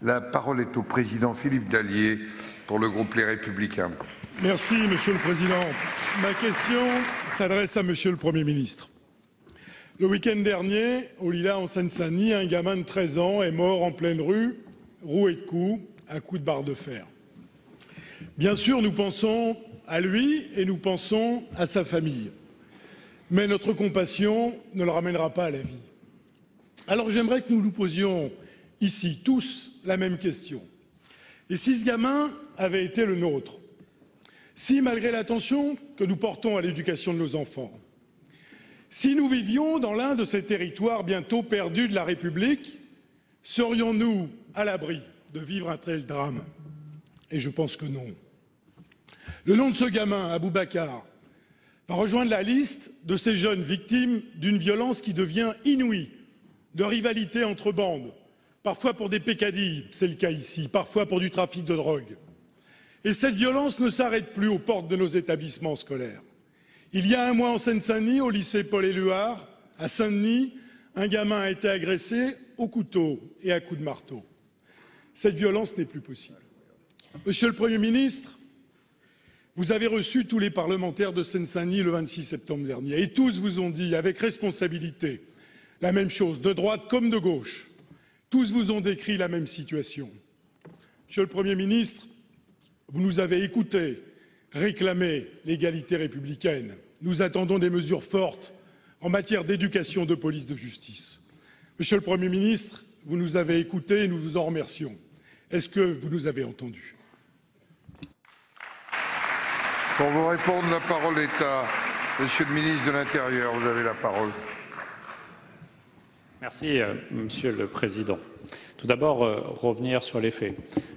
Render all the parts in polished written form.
La parole est au président Philippe Dallier pour le groupe Les Républicains. Merci, Monsieur le Président. Ma question s'adresse à Monsieur le Premier ministre. Le week-end dernier, au Lilas, en Seine-Saint-Denis, un gamin de 13 ans est mort en pleine rue, roué de coups, à coups de barre de fer. Bien sûr, nous pensons à lui et nous pensons à sa famille. Mais notre compassion ne le ramènera pas à la vie. Alors j'aimerais que nous nous posions ici, tous, la même question. Et si ce gamin avait été le nôtre? Si, malgré l'attention que nous portons à l'éducation de nos enfants, si nous vivions dans l'un de ces territoires bientôt perdus de la République, serions-nous à l'abri de vivre un tel drame? Et je pense que non. Le nom de ce gamin, Aboubacar, va rejoindre la liste de ces jeunes victimes d'une violence qui devient inouïe, de rivalité entre bandes, parfois pour des peccadilles, c'est le cas ici, parfois pour du trafic de drogue. Et cette violence ne s'arrête plus aux portes de nos établissements scolaires. Il y a un mois en Seine-Saint-Denis, au lycée Paul-Éluard, à Saint-Denis, un gamin a été agressé au couteau et à coups de marteau. Cette violence n'est plus possible. Monsieur le Premier ministre, vous avez reçu tous les parlementaires de Seine-Saint-Denis le 26 septembre dernier et tous vous ont dit avec responsabilité la même chose, de droite comme de gauche. Tous vous ont décrit la même situation. Monsieur le Premier ministre, vous nous avez écoutés réclamer l'égalité républicaine. Nous attendons des mesures fortes en matière d'éducation, de police, de justice. Monsieur le Premier ministre, vous nous avez écoutés et nous vous en remercions. Est-ce que vous nous avez entendus? Pour vous répondre, la parole est à Monsieur le ministre de l'Intérieur. Vous avez la parole. Merci, Monsieur le Président. Tout d'abord, revenir sur les faits.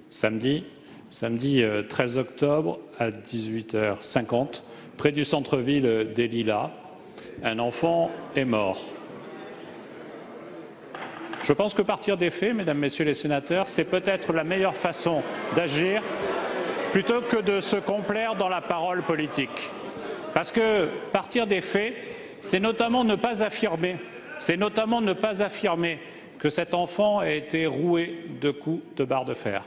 Samedi 13 octobre à 18h50, près du centre-ville des Lilas, un enfant est mort. Je pense que partir des faits, Mesdames, Messieurs les sénateurs, c'est peut-être la meilleure façon d'agir plutôt que de se complaire dans la parole politique. Parce que partir des faits, c'est notamment ne pas affirmer que cet enfant a été roué de coups de barre de fer.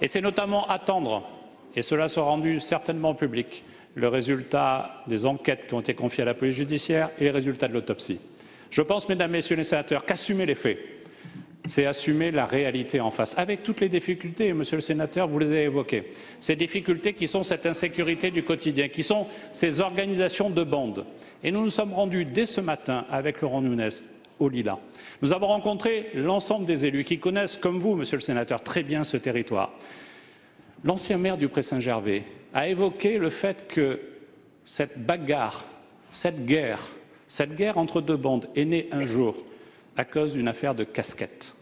Et c'est notamment attendre, et cela sera rendu certainement public, le résultat des enquêtes qui ont été confiées à la police judiciaire et les résultats de l'autopsie. Je pense, Mesdames, Messieurs les sénateurs, qu'assumer les faits, c'est assumer la réalité en face, avec toutes les difficultés, Monsieur le sénateur, vous les avez évoquées. Ces difficultés qui sont cette insécurité du quotidien, qui sont ces organisations de bandes. Et nous nous sommes rendus dès ce matin avec Laurent Nunez au Lilas. Nous avons rencontré l'ensemble des élus qui connaissent, comme vous, Monsieur le sénateur, très bien ce territoire. L'ancien maire du Pré-Saint-Gervais a évoqué le fait que cette bagarre, cette guerre entre deux bandes est née un jour à cause d'une affaire de casquette.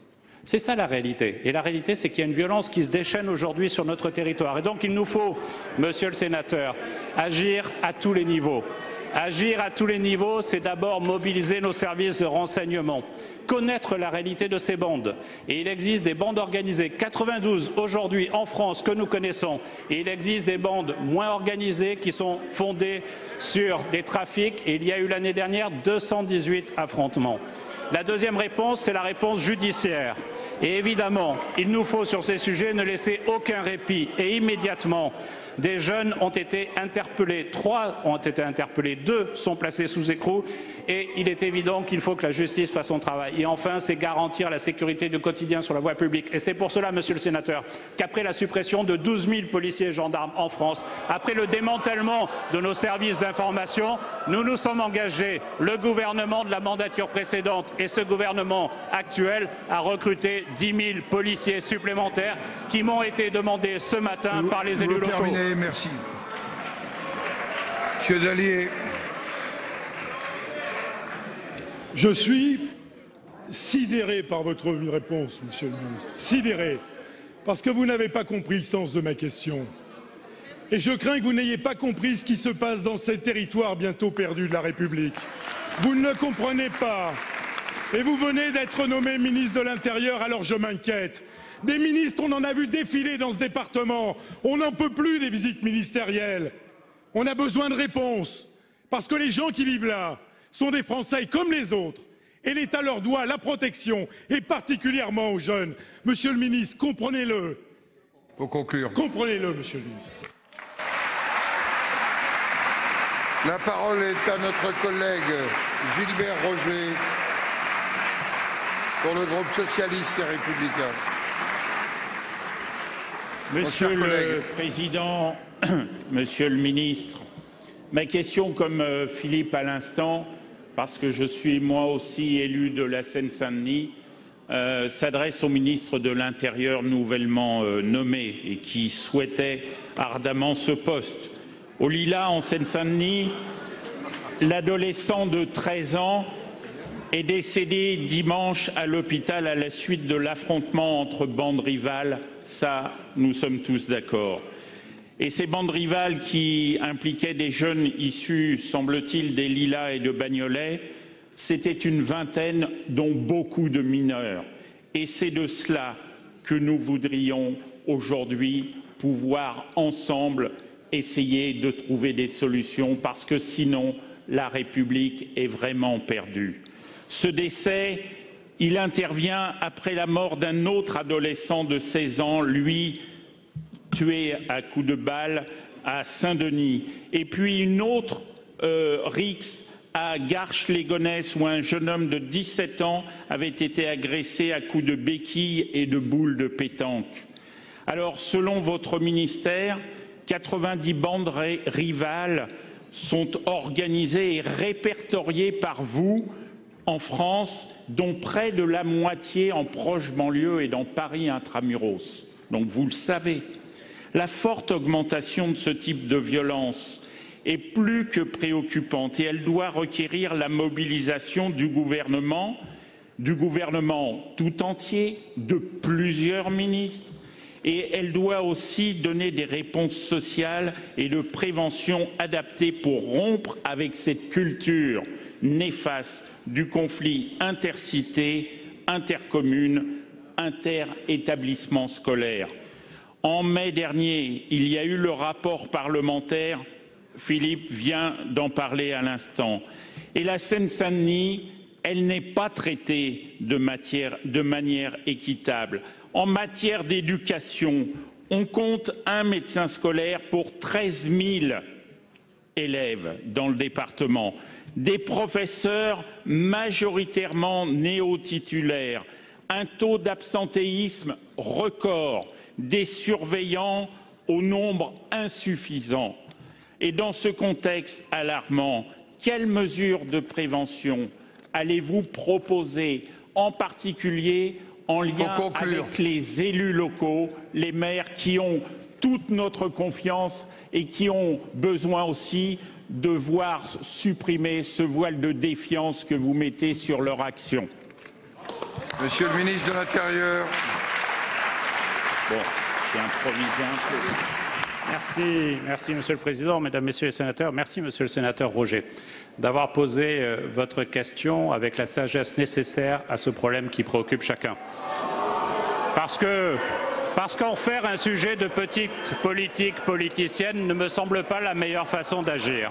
C'est ça la réalité. Et la réalité, c'est qu'il y a une violence qui se déchaîne aujourd'hui sur notre territoire. Et donc il nous faut, Monsieur le sénateur, agir à tous les niveaux. Agir à tous les niveaux, c'est d'abord mobiliser nos services de renseignement, connaître la réalité de ces bandes. Et il existe des bandes organisées, 92 aujourd'hui en France que nous connaissons, et il existe des bandes moins organisées qui sont fondées sur des trafics, et il y a eu l'année dernière 218 affrontements. La deuxième réponse, c'est la réponse judiciaire. Et évidemment, il nous faut sur ces sujets ne laisser aucun répit. Et immédiatement, des jeunes ont été interpellés. 3 ont été interpellés, 2 sont placés sous écrou. Et il est évident qu'il faut que la justice fasse son travail. Et enfin, c'est garantir la sécurité du quotidien sur la voie publique. Et c'est pour cela, Monsieur le sénateur, qu'après la suppression de 12 000 policiers et gendarmes en France, après le démantèlement de nos services d'information, nous nous sommes engagés, le gouvernement de la mandature précédente et ce gouvernement actuel, à recruter 10 000 policiers supplémentaires qui m'ont été demandés ce matin par les élus locaux. Merci. Monsieur Dallier. Je suis sidéré par votre réponse, Monsieur le ministre. Sidéré. Parce que vous n'avez pas compris le sens de ma question. Et je crains que vous n'ayez pas compris ce qui se passe dans ces territoires bientôt perdus de la République. Vous ne le comprenez pas. Et vous venez d'être nommé ministre de l'Intérieur, alors je m'inquiète. Des ministres, on en a vu défiler dans ce département. On n'en peut plus des visites ministérielles. On a besoin de réponses. Parce que les gens qui vivent là sont des Français comme les autres. Et l'État leur doit la protection, et particulièrement aux jeunes. Monsieur le ministre, comprenez-le. Il faut conclure. Comprenez-le, monsieur le ministre. La parole est à notre collègue Gilbert Roger pour le groupe socialiste et républicain. Monsieur le Président, Monsieur le Ministre, ma question, comme Philippe à l'instant, parce que je suis moi aussi élu de la Seine-Saint-Denis, s'adresse au ministre de l'Intérieur nouvellement nommé et qui souhaitait ardemment ce poste. Au Lilas, en Seine-Saint-Denis, l'adolescent de 13 ans est décédé dimanche à l'hôpital à la suite de l'affrontement entre bandes rivales. Ça, nous sommes tous d'accord. Et ces bandes rivales qui impliquaient des jeunes issus, semble-t-il, des Lilas et de Bagnolet, c'était une vingtaine, dont beaucoup de mineurs. Et c'est de cela que nous voudrions aujourd'hui pouvoir ensemble essayer de trouver des solutions, parce que sinon, la République est vraiment perdue. Ce décès, il intervient après la mort d'un autre adolescent de 16 ans, lui tué à coups de balle à Saint-Denis. Et puis une autre rixe à Garches-les-Gonesse, où un jeune homme de 17 ans avait été agressé à coups de béquilles et de boules de pétanque. Alors, selon votre ministère, 90 bandes rivales sont organisées et répertoriées par vous en France, dont près de la moitié en proche banlieue et dans Paris intramuros. Donc vous le savez, la forte augmentation de ce type de violence est plus que préoccupante et elle doit requérir la mobilisation du gouvernement tout entier, de plusieurs ministres. Et elle doit aussi donner des réponses sociales et de prévention adaptées pour rompre avec cette culture néfaste du conflit intercité, intercommune, inter-établissement scolaire. En mai dernier, il y a eu le rapport parlementaire, Philippe vient d'en parler à l'instant, et la Seine-Saint-Denis, elle n'est pas traitée de manière équitable. En matière d'éducation, on compte un médecin scolaire pour 13 000 élèves dans le département, des professeurs majoritairement néo-titulaires, un taux d'absentéisme record, des surveillants au nombre insuffisant. Et dans ce contexte alarmant, quelles mesures de prévention allez-vous proposer, en particulier en lien avec les élus locaux, les maires qui ont toute notre confiance et qui ont besoin aussi de voir supprimer ce voile de défiance que vous mettez sur leur action? Monsieur le ministre de l'Intérieur. Bon, j'ai improvisé un peu. Merci Monsieur le Président, Mesdames, Messieurs les sénateurs. Merci Monsieur le sénateur Roger d'avoir posé votre question avec la sagesse nécessaire à ce problème qui préoccupe chacun. Parce qu'en faire un sujet de petite politique politicienne ne me semble pas la meilleure façon d'agir.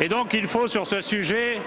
Et donc il faut sur ce sujet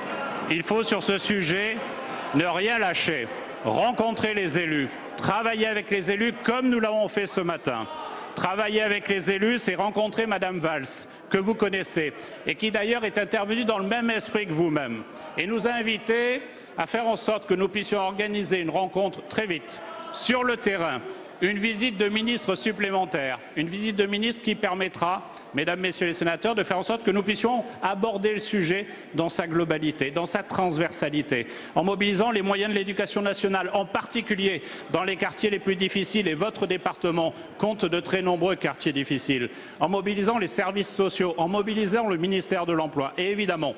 ne rien lâcher, rencontrer les élus, travailler avec les élus comme nous l'avons fait ce matin. Travailler avec les élus, c'est rencontrer Madame Valls, que vous connaissez, et qui d'ailleurs est intervenue dans le même esprit que vous-même, et nous a invités à faire en sorte que nous puissions organiser une rencontre très vite, sur le terrain, une visite de ministres supplémentaire, une visite de ministres qui permettra, Mesdames, Messieurs les sénateurs, de faire en sorte que nous puissions aborder le sujet dans sa globalité, dans sa transversalité, en mobilisant les moyens de l'éducation nationale, en particulier dans les quartiers les plus difficiles, et votre département compte de très nombreux quartiers difficiles, en mobilisant les services sociaux, en mobilisant le ministère de l'Emploi et évidemment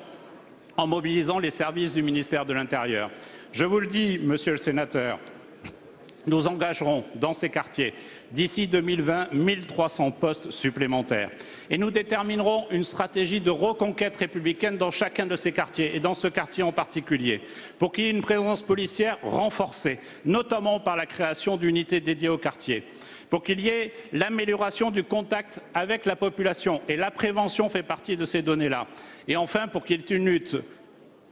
en mobilisant les services du ministère de l'Intérieur. Je vous le dis, Monsieur le sénateur, nous engagerons dans ces quartiers, d'ici 2020, 1300 postes supplémentaires. Et nous déterminerons une stratégie de reconquête républicaine dans chacun de ces quartiers, et dans ce quartier en particulier, pour qu'il y ait une présence policière renforcée, notamment par la création d'unités dédiées au quartier, pour qu'il y ait l'amélioration du contact avec la population, et la prévention fait partie de ces données-là. Et enfin, pour qu'il y ait une lutte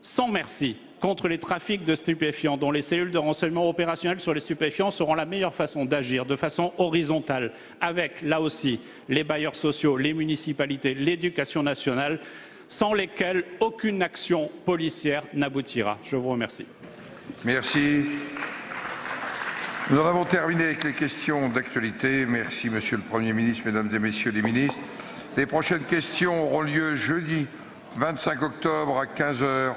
sans merci contre les trafics de stupéfiants, dont les cellules de renseignement opérationnelles sur les stupéfiants seront la meilleure façon d'agir, de façon horizontale, avec, là aussi, les bailleurs sociaux, les municipalités, l'éducation nationale, sans lesquels aucune action policière n'aboutira. Je vous remercie. Merci. Nous en avons terminé avec les questions d'actualité. Merci, Monsieur le Premier ministre, Mesdames et Messieurs les ministres. Les prochaines questions auront lieu jeudi 25 octobre à 15 h.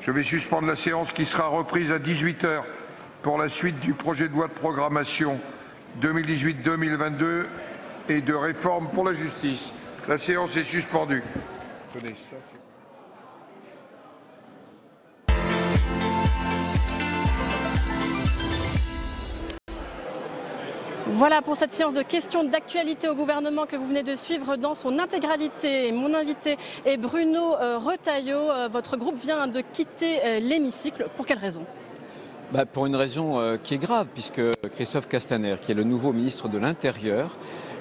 Je vais suspendre la séance qui sera reprise à 18 h pour la suite du projet de loi de programmation 2018-2022 et de réforme pour la justice. La séance est suspendue. Tenez, ça, Voilà pour cette séance de questions d'actualité au gouvernement que vous venez de suivre dans son intégralité. Mon invité est Bruno Retailleau. Votre groupe vient de quitter l'hémicycle. Pour quelle raison ? Pour une raison qui est grave, puisque Christophe Castaner, qui est le nouveau ministre de l'Intérieur,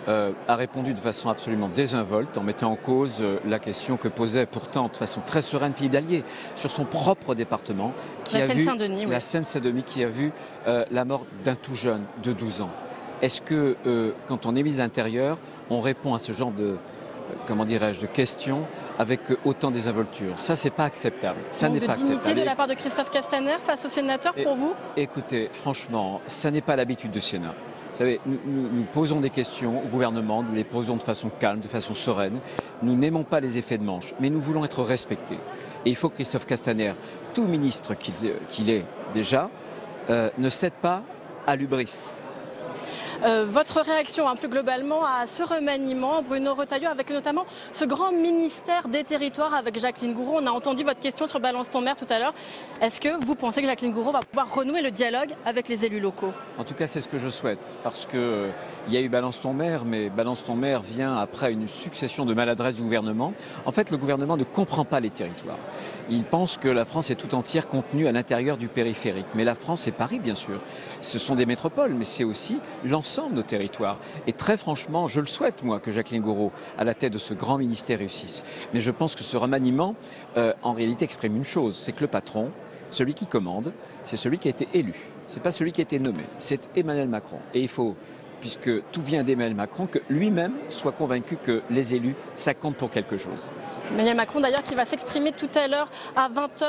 a répondu de façon absolument désinvolte en mettant en cause la question que posait pourtant de façon très sereine Philippe Dallier sur son propre département, la Seine-Saint-Denis, qui a vu la mort d'un tout jeune de 12 ans. Est-ce que, quand on est ministre de l'Intérieur, on répond à ce genre de, de questions avec autant de désinvolture? Ça, c'est pas acceptable. Ça n'est pas acceptable. Dignité de la part de Christophe Castaner face au sénateur, pour vous? Écoutez, franchement, ça n'est pas l'habitude du Sénat. Vous savez, nous posons des questions au gouvernement, nous les posons de façon calme, de façon sereine. Nous n'aimons pas les effets de manche, mais nous voulons être respectés. Et il faut que Christophe Castaner, tout ministre qu'il est déjà, ne cède pas à l'hubris. Votre réaction plus globalement à ce remaniement, Bruno Retailleau, avec notamment ce grand ministère des territoires avec Jacqueline Gouraud. On a entendu votre question sur Balance ton maire tout à l'heure. Est-ce que vous pensez que Jacqueline Gouraud va pouvoir renouer le dialogue avec les élus locaux? En tout cas, c'est ce que je souhaite, parce qu'il y a eu Balance ton maire, mais Balance ton maire vient après une succession de maladresses du gouvernement. En fait, le gouvernement ne comprend pas les territoires. Il pense que la France est tout entière contenue à l'intérieur du périphérique. Mais la France, c'est Paris, bien sûr. Ce sont des métropoles, mais c'est aussi l'ensemble de nos territoires. Et très franchement, je le souhaite, moi, que Jacqueline Gouraud, à la tête de ce grand ministère, réussisse. Mais je pense que ce remaniement, en réalité, exprime une chose. C'est que le patron, celui qui commande, c'est celui qui a été élu. Ce n'est pas celui qui a été nommé. C'est Emmanuel Macron. Et il faut, puisque tout vient d'Emmanuel Macron, que lui-même soit convaincu que les élus, ça compte pour quelque chose. Emmanuel Macron d'ailleurs qui va s'exprimer tout à l'heure à 20 h.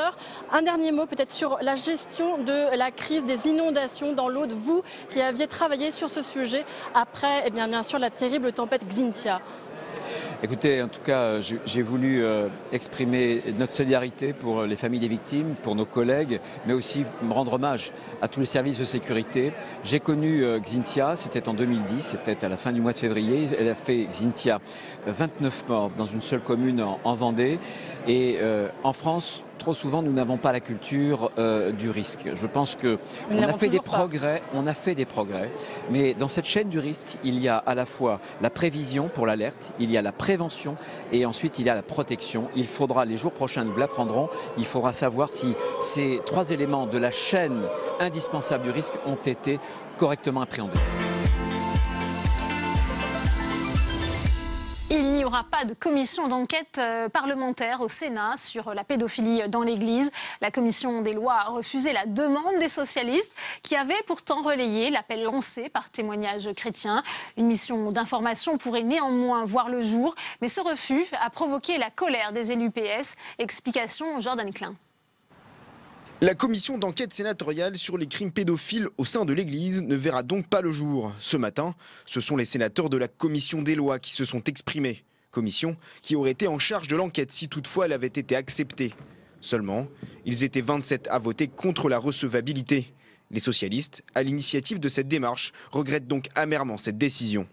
Un dernier mot peut-être sur la gestion de la crise des inondations dans l'Aude. Vous qui aviez travaillé sur ce sujet après bien sûr la terrible tempête Xynthia. Écoutez, en tout cas, j'ai voulu exprimer notre solidarité pour les familles des victimes, pour nos collègues, mais aussi me rendre hommage à tous les services de sécurité. J'ai connu Xynthia, c'était en 2010, c'était à la fin du mois de février. Elle a fait, Xynthia, 29 morts dans une seule commune en Vendée. Et en France, trop souvent, nous n'avons pas la culture du risque. Je pense qu'on a fait des progrès, mais dans cette chaîne du risque, il y a à la fois la prévision pour l'alerte, il y a la prévention et ensuite il y a la protection. Il faudra, les jours prochains, nous l'apprendrons, il faudra savoir si ces trois éléments de la chaîne indispensable du risque ont été correctement appréhendés. Il n'y aura pas de commission d'enquête parlementaire au Sénat sur la pédophilie dans l'Église. La commission des lois a refusé la demande des socialistes qui avaient pourtant relayé l'appel lancé par Témoignages chrétiens. Une mission d'information pourrait néanmoins voir le jour, mais ce refus a provoqué la colère des élus PS. Explication Jordan Klein. La commission d'enquête sénatoriale sur les crimes pédophiles au sein de l'Église ne verra donc pas le jour. Ce matin, ce sont les sénateurs de la commission des lois qui se sont exprimés. Commission qui aurait été en charge de l'enquête si toutefois elle avait été acceptée. Seulement, ils étaient 27 à voter contre la recevabilité. Les socialistes, à l'initiative de cette démarche, regrettent donc amèrement cette décision.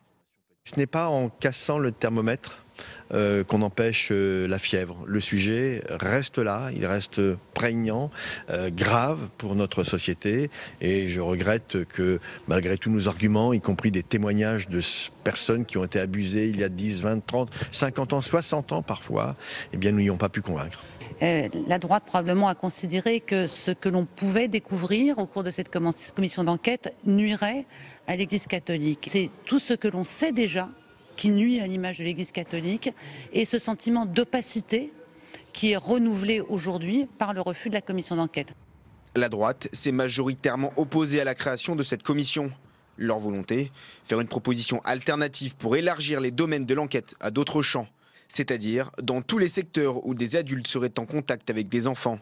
Ce n'est pas en cassant le thermomètre qu'on empêche la fièvre. Le sujet reste là, il reste prégnant, grave pour notre société et je regrette que malgré tous nos arguments, y compris des témoignages de personnes qui ont été abusées il y a 10, 20, 30, 50 ans, 60 ans parfois, eh bien nous n'y avons pas pu convaincre. La droite probablement a considéré que ce que l'on pouvait découvrir au cours de cette commission d'enquête nuirait à l'Église catholique. C'est tout ce que l'on sait déjà qui nuit à l'image de l'Église catholique et ce sentiment d'opacité qui est renouvelé aujourd'hui par le refus de la commission d'enquête. La droite s'est majoritairement opposée à la création de cette commission. Leur volonté, faire une proposition alternative pour élargir les domaines de l'enquête à d'autres champs, c'est-à-dire dans tous les secteurs où des adultes seraient en contact avec des enfants.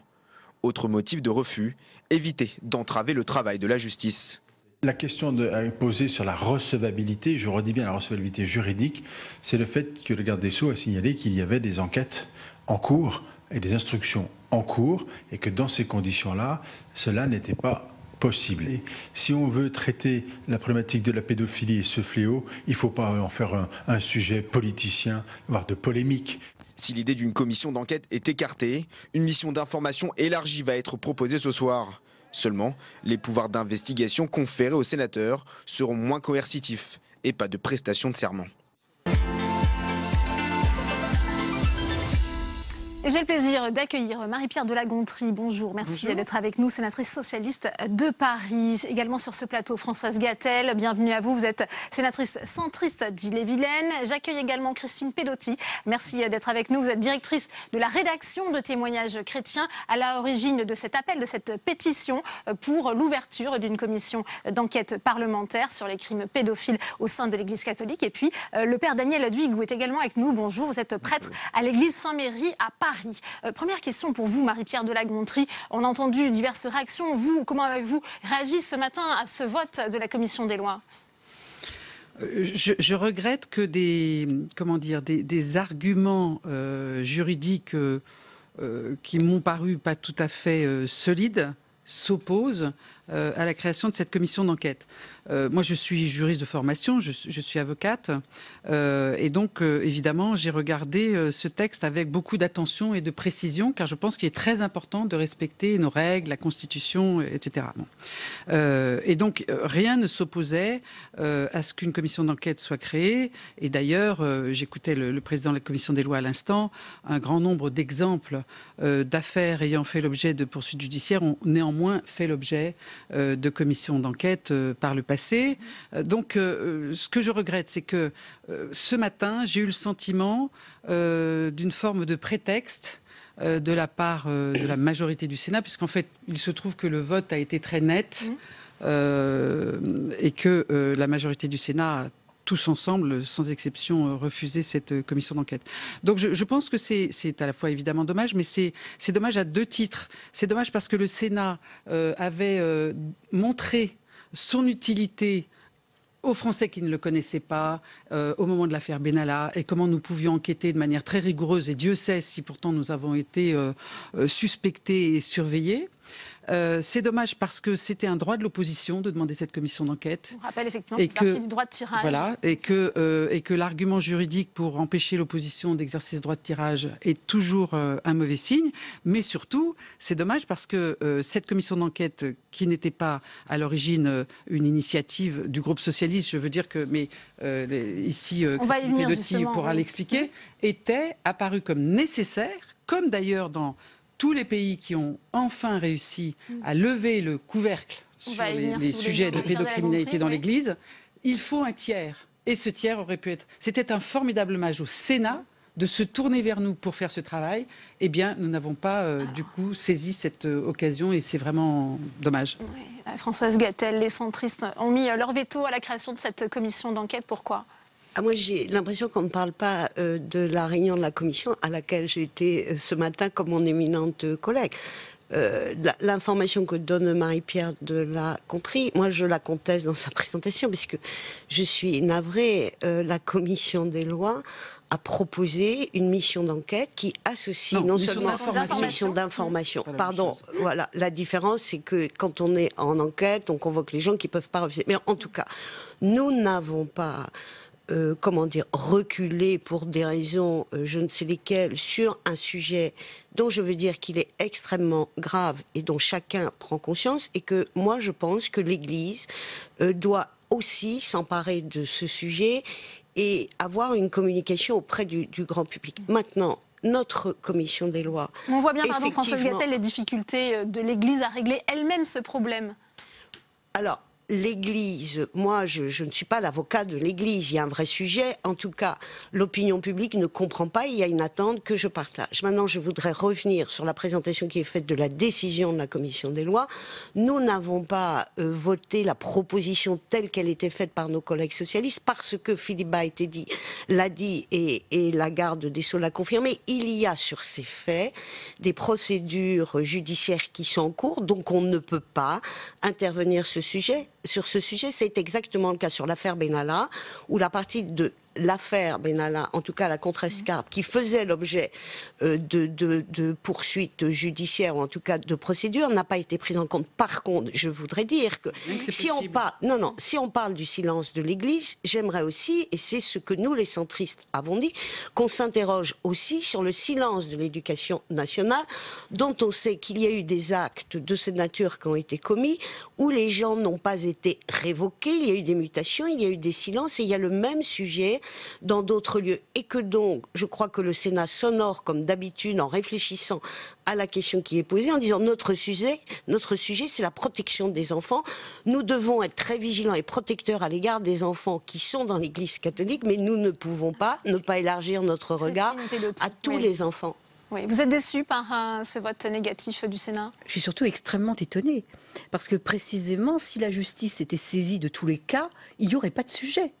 Autre motif de refus, éviter d'entraver le travail de la justice. La question posée sur la recevabilité, je redis bien la recevabilité juridique, c'est le fait que le garde des Sceaux a signalé qu'il y avait des enquêtes en cours et des instructions en cours et que dans ces conditions-là, cela n'était pas possible. Et si on veut traiter la problématique de la pédophilie et ce fléau, il ne faut pas en faire un sujet politicien, voire de polémique. Si l'idée d'une commission d'enquête est écartée, une mission d'information élargie va être proposée ce soir. Seulement, les pouvoirs d'investigation conférés aux sénateurs seront moins coercitifs et pas de prestation de serment. J'ai le plaisir d'accueillir Marie-Pierre de La Gontrie. Bonjour, merci d'être avec nous, sénatrice socialiste de Paris. Également sur ce plateau, Françoise Gatel, bienvenue à vous. Vous êtes sénatrice centriste d'Ille-et-Vilaine. J'accueille également Christine Pedotti. Merci d'être avec nous. Vous êtes directrice de la rédaction de Témoignages chrétiens, à l'origine de cet appel, de cette pétition pour l'ouverture d'une commission d'enquête parlementaire sur les crimes pédophiles au sein de l'Église catholique. Et puis, le père Daniel Duigou est également avec nous. Bonjour, vous êtes prêtre à l'Église Saint-Méry à Paris. Première question pour vous, Marie-Pierre de La Gontrie. On a entendu diverses réactions. Vous, comment avez-vous réagi ce matin à ce vote de la Commission des lois ? Je regrette que des arguments juridiques qui m'ont paru pas tout à fait solides s'opposent à la création de cette commission d'enquête. Moi, je suis juriste de formation, je suis avocate, et donc, évidemment, j'ai regardé ce texte avec beaucoup d'attention et de précision, car je pense qu'il est très important de respecter nos règles, la Constitution, etc. Bon. Et donc, rien ne s'opposait à ce qu'une commission d'enquête soit créée. Et d'ailleurs, j'écoutais le président de la commission des lois à l'instant, un grand nombre d'exemples d'affaires ayant fait l'objet de poursuites judiciaires ont néanmoins fait l'objet de commissions d'enquête par le passé. Donc, ce que je regrette, c'est que ce matin, j'ai eu le sentiment d'une forme de prétexte de la part de la majorité du Sénat, puisqu'en fait, il se trouve que le vote a été très net et que la majorité du Sénat a tous ensemble, sans exception, refuser cette commission d'enquête. Donc je pense que c'est à la fois évidemment dommage, mais c'est dommage à deux titres. C'est dommage parce que le Sénat avait montré son utilité aux Français qui ne le connaissaient pas, au moment de l'affaire Benalla, et comment nous pouvions enquêter de manière très rigoureuse, et Dieu sait si pourtant nous avons été suspectés et surveillés. C'est dommage parce que c'était un droit de l'opposition de demander cette commission d'enquête. On rappelle effectivement que c'est partie du droit de tirage. Voilà, et que l'argument juridique pour empêcher l'opposition d'exercer ce droit de tirage est toujours un mauvais signe. Mais surtout, c'est dommage parce que cette commission d'enquête, qui n'était pas à l'origine une initiative du groupe socialiste, je veux dire que, mais ici, Christine Pedotti pourra l'expliquer, était apparue comme nécessaire, comme d'ailleurs dans tous les pays qui ont enfin réussi à lever le couvercle sur les sujets de pédocriminalité dans l'Église, il faut un tiers. Et ce tiers aurait pu être... C'était un formidable hommage au Sénat de se tourner vers nous pour faire ce travail. Eh bien, nous n'avons pas, du coup, saisi cette occasion et c'est vraiment dommage. Oui. Françoise Gatel, les centristes ont mis leur veto à la création de cette commission d'enquête. Pourquoi ? Moi, j'ai l'impression qu'on ne parle pas de la réunion de la commission à laquelle j'ai été ce matin comme mon éminente collègue. L'information que donne Marie-Pierre de La Gontrie, moi je la conteste dans sa présentation, puisque je suis navrée, la commission des lois a proposé une mission d'enquête qui associe non seulement une mission d'information. Pardon, voilà. La différence, c'est que quand on est en enquête, on convoque les gens qui ne peuvent pas refuser. Mais en tout cas, nous n'avons pas... reculer pour des raisons je ne sais lesquelles sur un sujet dont je veux dire qu'il est extrêmement grave et dont chacun prend conscience, et que moi je pense que l'Église doit aussi s'emparer de ce sujet et avoir une communication auprès du grand public. Maintenant, notre commission des lois... On voit bien, pardon, Françoise Gatel, les difficultés de l'Église à régler elle-même ce problème. Alors, l'Église, moi je ne suis pas l'avocat de l'Église, il y a un vrai sujet, en tout cas l'opinion publique ne comprend pas, il y a une attente que je partage. Maintenant je voudrais revenir sur la présentation qui est faite de la décision de la Commission des lois. Nous n'avons pas voté la proposition telle qu'elle était faite par nos collègues socialistes parce que Philippe Bas l'a dit et la garde des Sceaux l'a confirmé, il y a sur ces faits des procédures judiciaires qui sont en cours, donc on ne peut pas intervenir sur ce sujet. C'est exactement le cas sur l'affaire Benalla, où la partie de l'affaire Benalla, en tout cas la contrescarpe, qui faisait l'objet de poursuites judiciaires, ou en tout cas de procédures, n'a pas été prise en compte. Par contre, je voudrais dire que si on parle du silence de l'Église, j'aimerais aussi, et c'est ce que nous les centristes avons dit, qu'on s'interroge aussi sur le silence de l'éducation nationale, dont on sait qu'il y a eu des actes de cette nature qui ont été commis, où les gens n'ont pas été révoqués, il y a eu des mutations, il y a eu des silences, et il y a le même sujet dans d'autres lieux. Et que donc, je crois que le Sénat s'honore comme d'habitude en réfléchissant à la question qui est posée, en disant notre sujet c'est la protection des enfants. Nous devons être très vigilants et protecteurs à l'égard des enfants qui sont dans l'Église catholique, mais nous ne pouvons pas ne pas élargir notre regard à tous les enfants. Oui. Vous êtes déçu par ce vote négatif du Sénat? Je suis surtout extrêmement étonnée, parce que précisément, si la justice était saisie de tous les cas, il n'y aurait pas de sujet.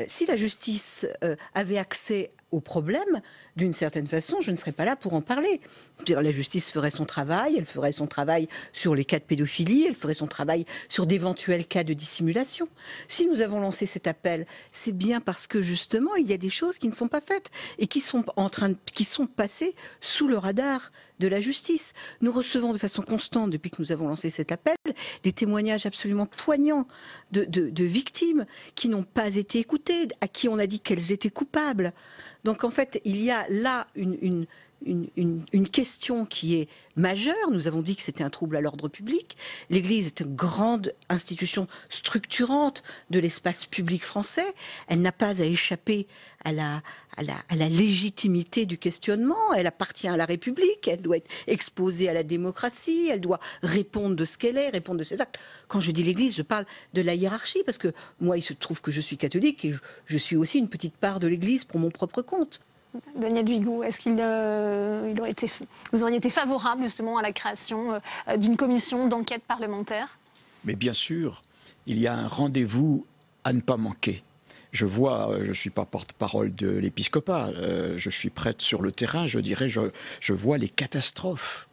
Si la justice avait accès au problème, d'une certaine façon, je ne serais pas là pour en parler. La justice ferait son travail, elle ferait son travail sur les cas de pédophilie, elle ferait son travail sur d'éventuels cas de dissimulation. Si nous avons lancé cet appel, c'est bien parce que justement, il y a des choses qui ne sont pas faites et qui sont passées sous le radar de la justice. Nous recevons de façon constante, depuis que nous avons lancé cet appel, des témoignages absolument poignants de victimes qui n'ont pas été écoutées, à qui on a dit qu'elles étaient coupables. Donc en fait, il y a là une question qui est majeure. Nous avons dit que c'était un trouble à l'ordre public. L'Église est une grande institution structurante de l'espace public français. Elle n'a pas à échapper à la légitimité du questionnement. Elle appartient à la République. Elle doit être exposée à la démocratie. Elle doit répondre de ce qu'elle est, répondre de ses actes. Quand je dis l'Église, je parle de la hiérarchie, parce que moi, il se trouve que je suis catholique et je suis aussi une petite part de l'Église pour mon propre compte. Daniel Duigot, est-ce qu'il vous auriez été favorable justement à la création d'une commission d'enquête parlementaire? Mais bien sûr, il y a un rendez-vous à ne pas manquer. Je ne suis pas porte-parole de l'épiscopat, je suis prêtre sur le terrain, je dirais, je vois les catastrophes.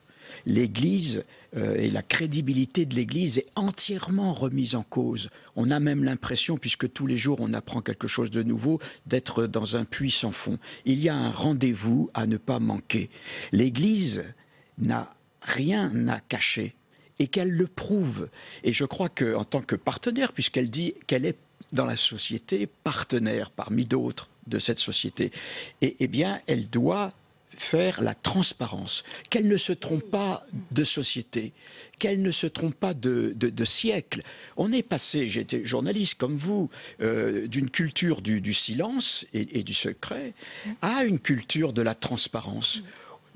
L'Église et la crédibilité de l'Église est entièrement remise en cause. On a même l'impression, puisque tous les jours on apprend quelque chose de nouveau, d'être dans un puits sans fond. Il y a un rendez-vous à ne pas manquer. L'Église n'a rien à cacher et qu'elle le prouve. Et je crois qu'en tant que partenaire, puisqu'elle dit qu'elle est dans la société partenaire parmi d'autres de cette société, eh bien elle doit faire la transparence, qu'elle ne se trompe pas de société, qu'elle ne se trompe pas de siècle. On est passé, j'étais journaliste comme vous, d'une culture du silence et du secret à une culture de la transparence.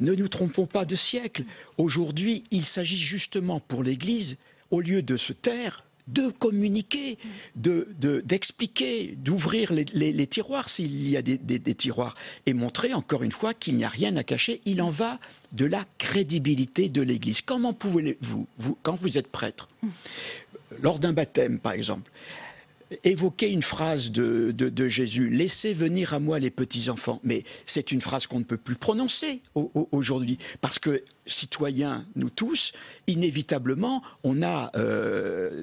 Ne nous trompons pas de siècle. Aujourd'hui, il s'agit justement pour l'Église, au lieu de se taire, de communiquer, d'expliquer, d'ouvrir les tiroirs s'il y a des tiroirs, et montrer encore une fois qu'il n'y a rien à cacher. Il en va de la crédibilité de l'Église. Comment pouvez-vous, quand vous êtes prêtre, lors d'un baptême par exemple, évoquer une phrase de Jésus, « Laissez venir à moi les petits-enfants ». Mais c'est une phrase qu'on ne peut plus prononcer aujourd'hui. Parce que, citoyens, nous tous, inévitablement, on a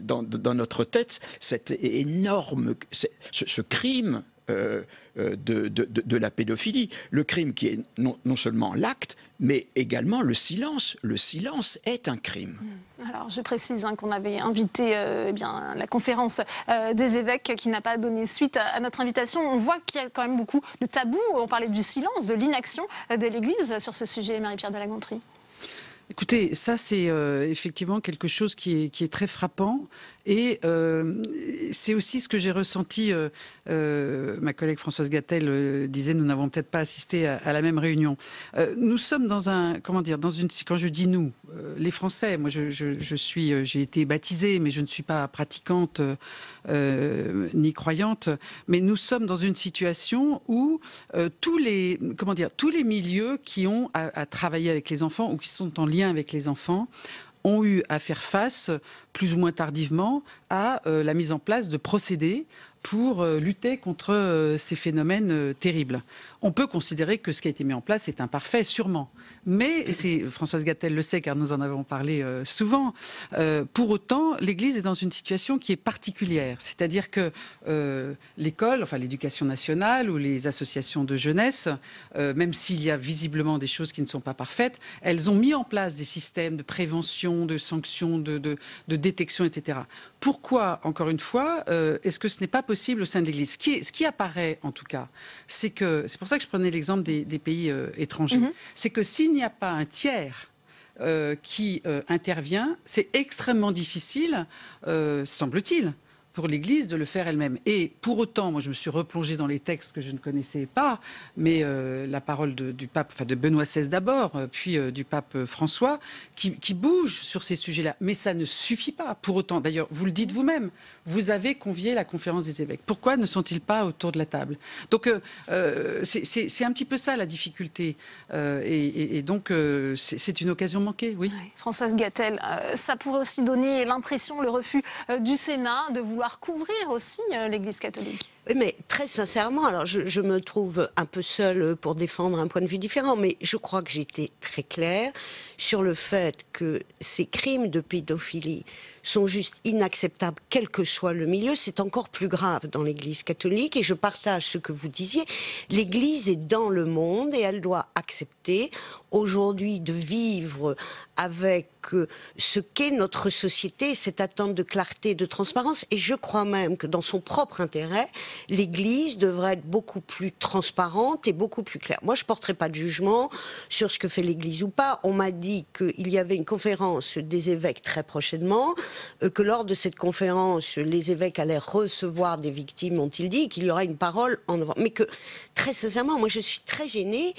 dans notre tête cet énorme, ce crime de la pédophilie. Le crime qui est non seulement l'acte, mais également le silence. Le silence est un crime. Alors, je précise qu'on avait invité la conférence des évêques qui n'a pas donné suite à notre invitation. On voit qu'il y a quand même beaucoup de tabous. On parlait du silence, de l'inaction de l'Église sur ce sujet, Marie-Pierre de La Gontrie. Écoutez, ça c'est effectivement quelque chose qui est très frappant et c'est aussi ce que j'ai ressenti. Ma collègue Françoise Gatel disait nous n'avons peut-être pas assisté à la même réunion. Nous sommes dans quand je dis nous, les Français, moi j'ai été baptisée mais je ne suis pas pratiquante ni croyante, mais nous sommes dans une situation où tous les milieux qui ont à travailler avec les enfants ou qui sont en lien avec les enfants ont eu à faire face, plus ou moins tardivement, à la mise en place de procédés pour lutter contre ces phénomènes terribles. On peut considérer que ce qui a été mis en place est imparfait, sûrement. Mais, Françoise Gatel le sait car nous en avons parlé souvent, pour autant, l'Église est dans une situation qui est particulière. C'est-à-dire que l'école, enfin l'éducation nationale ou les associations de jeunesse, même s'il y a visiblement des choses qui ne sont pas parfaites, elles ont mis en place des systèmes de prévention, de sanctions, de détection, etc. Pourquoi, encore une fois, est-ce que ce n'est pas possible au sein de l'Église ? Ce qui apparaît, en tout cas, c'est pour ça que je prenais l'exemple des pays étrangers, c'est que s'il n'y a pas un tiers qui intervient, c'est extrêmement difficile, semble-t-il, pour l'Église de le faire elle-même. Et pour autant, moi je me suis replongée dans les textes que je ne connaissais pas, mais la parole du pape, enfin de Benoît XVI d'abord, puis du pape François, qui bouge sur ces sujets-là. Mais ça ne suffit pas. Pour autant, d'ailleurs, vous le dites vous-même, vous avez convié la conférence des évêques. Pourquoi ne sont-ils pas autour de la table ? Donc c'est un petit peu ça la difficulté. Et donc c'est une occasion manquée, oui. Françoise Gatel, ça pourrait aussi donner l'impression, le refus du Sénat de vouloir couvrir aussi l'Église catholique. Oui, mais très sincèrement, alors je me trouve un peu seule pour défendre un point de vue différent, mais je crois que j'ai été très claire sur le fait que ces crimes de pédophilie sont juste inacceptables, quel que soit le milieu. C'est encore plus grave dans l'Église catholique, et je partage ce que vous disiez. L'Église est dans le monde et elle doit accepter aujourd'hui de vivre avec ce qu'est notre société, cette attente de clarté, de transparence, et je crois même que dans son propre intérêt, l'Église devrait être beaucoup plus transparente et beaucoup plus claire. Moi, je ne porterai pas de jugement sur ce que fait l'Église ou pas. On m'a dit qu'il y avait une conférence des évêques très prochainement, que lors de cette conférence, les évêques allaient recevoir des victimes, ont-ils dit, qu'il y aura une parole en novembre. Mais que, très sincèrement, moi je suis très gênée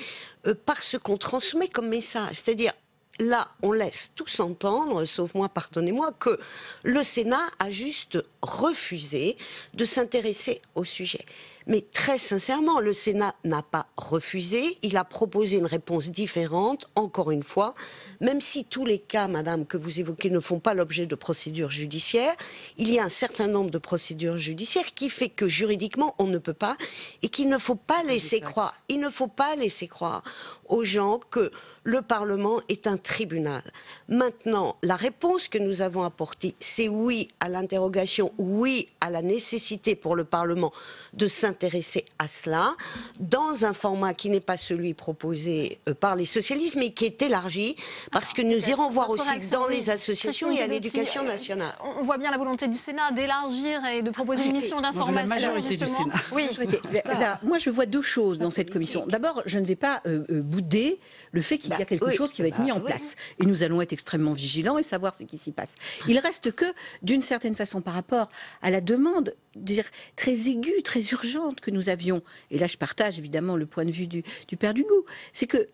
par ce qu'on transmet comme message. C'est-à-dire, là, on laisse tous entendre, sauf moi, pardonnez-moi, que le Sénat a juste refusé de s'intéresser au sujet. Mais très sincèrement, le Sénat n'a pas refusé, il a proposé une réponse différente, encore une fois, même si tous les cas, madame, que vous évoquez ne font pas l'objet de procédures judiciaires, il y a un certain nombre de procédures judiciaires qui fait que juridiquement, on ne peut pas, et qu'il ne faut pas laisser croire, aux gens que le Parlement est un tribunal. Maintenant, la réponse que nous avons apportée, c'est oui à l'interrogation, oui à la nécessité pour le Parlement de s'intéresser à cela, dans un format qui n'est pas celui proposé par les socialistes, mais qui est élargi, parce que nous irons voir aussi dans les associations et à l'éducation nationale. On voit bien la volonté du Sénat d'élargir et de proposer une mission d'information. La majorité du Sénat. Oui. Là, moi, je vois deux choses dans cette commission. D'abord, je ne vais pas bouder le fait qu'il y a quelque chose qui va être mis en place. Et nous allons être extrêmement vigilants et savoir ce qui s'y passe. Il reste que, d'une certaine façon, par rapport à la demande très aiguë, très urgente que nous avions, et là je partage évidemment le point de vue du Père Dugout, c'est que,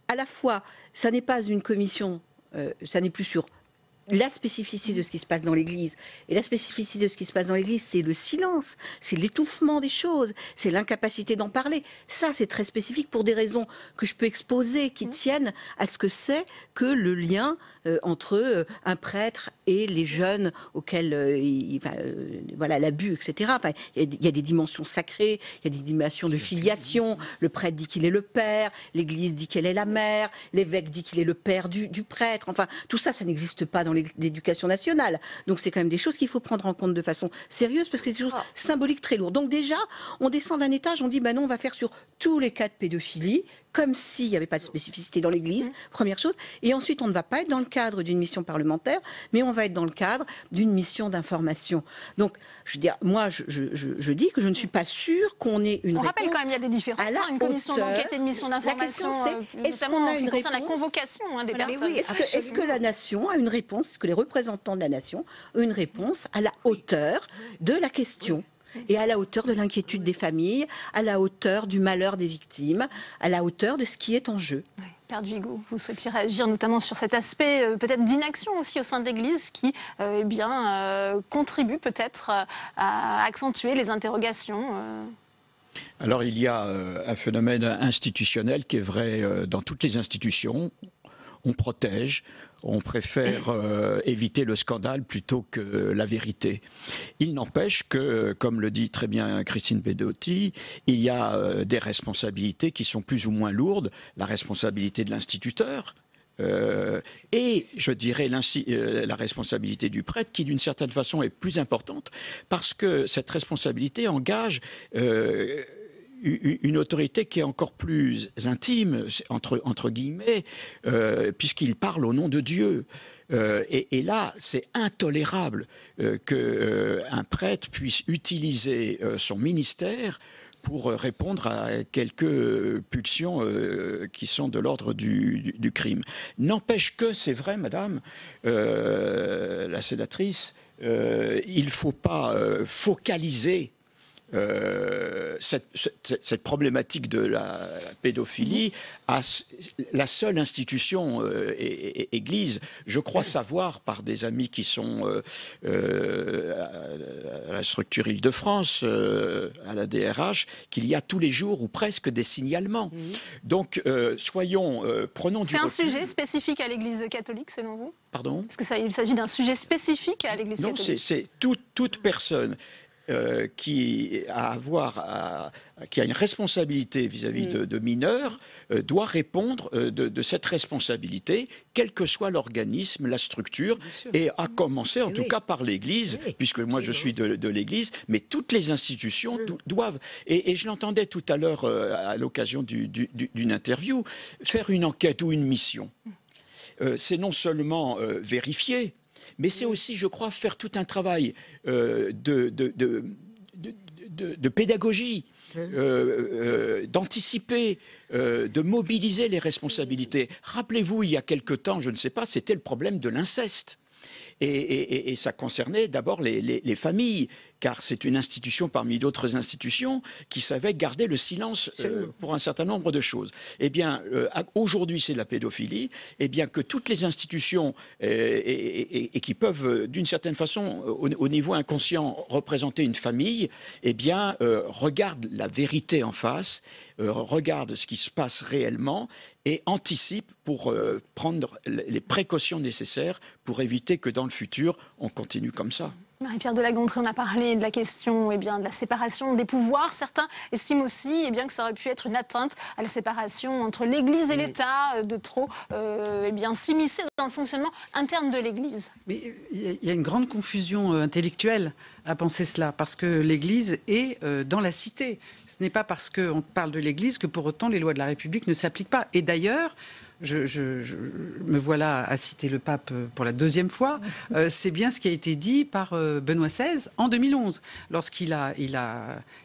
à la fois, ça n'est pas une commission, ça n'est plus sur la spécificité de ce qui se passe dans l'Église. Et la spécificité de ce qui se passe dans l'Église, c'est le silence, c'est l'étouffement des choses, c'est l'incapacité d'en parler. Ça, c'est très spécifique pour des raisons que je peux exposer, qui tiennent à ce que c'est que le lien entre un prêtre et les jeunes auxquels l'abus, etc. Enfin, il y a des dimensions sacrées, il y a des dimensions de filiation. Le prêtre dit qu'il est le père, l'Église dit qu'elle est la mère, l'évêque dit qu'il est le père du prêtre. Enfin, tout ça, ça n'existe pas dans l'éducation nationale. Donc c'est quand même des choses qu'il faut prendre en compte de façon sérieuse, parce que c'est des choses symboliques très lourdes. Donc déjà, on descend d'un étage, on dit, non, on va faire sur tous les cas de pédophilie, comme s'il n'y avait pas de spécificité dans l'Église, première chose. Et ensuite, on ne va pas être dans le cadre d'une mission parlementaire, mais on va être dans le cadre d'une mission d'information. Donc, je veux dire, moi, je dis que je ne suis pas sûre qu'on ait une réponse. On rappelle quand même, il y a des différences. Une commission d'enquête et une mission d'information, notamment en ce qui concerne la convocation des personnes. Oui, est-ce que la nation a une réponse, est-ce que les représentants de la nation ont une réponse à la hauteur de la question et à la hauteur de l'inquiétude des familles, à la hauteur du malheur des victimes, à la hauteur de ce qui est en jeu. Père Duvigo, vous souhaitiez réagir notamment sur cet aspect peut-être d'inaction aussi au sein de l'Église qui contribue peut-être à accentuer les interrogations Alors il y a un phénomène institutionnel qui est vrai dans toutes les institutions. On protège, on préfère éviter le scandale plutôt que la vérité. Il n'empêche que, comme le dit très bien Christine Bedotti, il y a des responsabilités qui sont plus ou moins lourdes. La responsabilité de l'instituteur, et je dirais la responsabilité du prêtre qui d'une certaine façon est plus importante parce que cette responsabilité engage une autorité qui est encore plus intime, entre guillemets, puisqu'il parle au nom de Dieu. Et là, c'est intolérable qu'un prêtre puisse utiliser son ministère pour répondre à quelques pulsions qui sont de l'ordre du crime. N'empêche que, c'est vrai, madame la sénatrice, il ne faut pas focaliser cette problématique de la pédophilie à la seule institution Église. Je crois savoir par des amis qui sont à la structure Île-de-France, à la DRH, qu'il y a tous les jours ou presque des signalements. Donc, prenons du recul. C'est un sujet spécifique à l'Église catholique, selon vous? Pardon? Est-ce qu'il s'agit d'un sujet spécifique à l'Église catholique? Non, c'est toute personne qui a une responsabilité vis-à-vis de mineurs doit répondre de cette responsabilité, quel que soit l'organisme, la structure, et à commencer en tout cas par l'Église, puisque moi je suis de l'Église, mais toutes les institutions doivent, et je l'entendais tout à l'heure à l'occasion d'une interview, faire une enquête ou une mission. C'est non seulement vérifier, mais c'est aussi, je crois, faire tout un travail de pédagogie, d'anticiper, de mobiliser les responsabilités. Rappelez-vous, il y a quelque temps, je ne sais pas, c'était le problème de l'inceste. Et ça concernait d'abord les familles, car c'est une institution parmi d'autres institutions qui savait garder le silence pour un certain nombre de choses. Eh bien, aujourd'hui, c'est la pédophilie. Eh bien, que toutes les institutions et qui peuvent, d'une certaine façon, au niveau inconscient, représenter une famille, eh bien, regardent la vérité en face, regardent ce qui se passe réellement et anticipent pour prendre les précautions nécessaires pour éviter que dans le futur, on continue comme ça. Marie-Pierre de La Gontrie, on a parlé de la question de la séparation des pouvoirs. Certains estiment aussi que ça aurait pu être une atteinte à la séparation entre l'Église et l'État, de trop s'immiscer dans le fonctionnement interne de l'Église. Mais il y a une grande confusion intellectuelle à penser cela, parce que l'Église est dans la cité. Ce n'est pas parce qu'on parle de l'Église que pour autant les lois de la République ne s'appliquent pas. Et d'ailleurs, je me voilà à citer le pape pour la deuxième fois, c'est bien ce qui a été dit par Benoît XVI en 2011, lorsqu'il a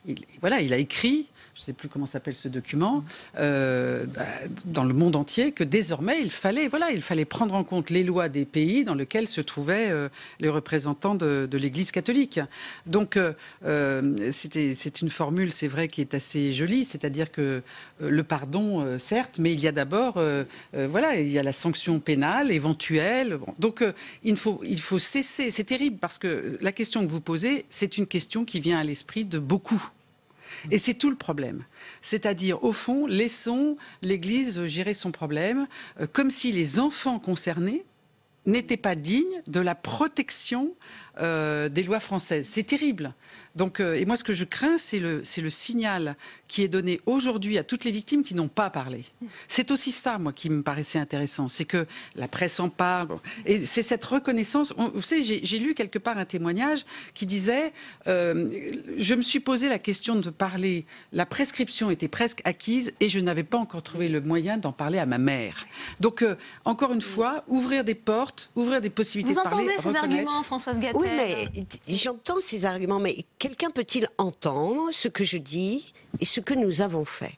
écrit, je ne sais plus comment s'appelle ce document, dans le monde entier, que désormais il fallait prendre en compte les lois des pays dans lesquels se trouvaient les représentants de l'Église catholique. Donc c'est une formule, c'est vrai, qui est assez jolie, c'est-à-dire que le pardon, certes, mais il y a d'abord il y a la sanction pénale éventuelle. Bon. Donc il faut cesser. C'est terrible parce que la question que vous posez, c'est une question qui vient à l'esprit de beaucoup. Et c'est tout le problème. C'est-à-dire, au fond, laissons l'Église gérer son problème comme si les enfants concernés n'étaient pas dignes de la protection des lois françaises. C'est terrible. Donc, et moi, ce que je crains, c'est le signal qui est donné aujourd'hui à toutes les victimes qui n'ont pas parlé. C'est aussi ça, moi, qui me paraissait intéressant. C'est que la presse en parle. Et c'est cette reconnaissance. Vous savez, j'ai lu quelque part un témoignage qui disait je me suis posé la question de parler. La prescription était presque acquise et je n'avais pas encore trouvé le moyen d'en parler à ma mère. Donc, encore une fois, ouvrir des portes, ouvrir des possibilités de parler. Vous entendez ces arguments, Françoise Gatel? Oui, mais j'entends ces arguments, mais quelqu'un peut-il entendre ce que je dis et ce que nous avons fait?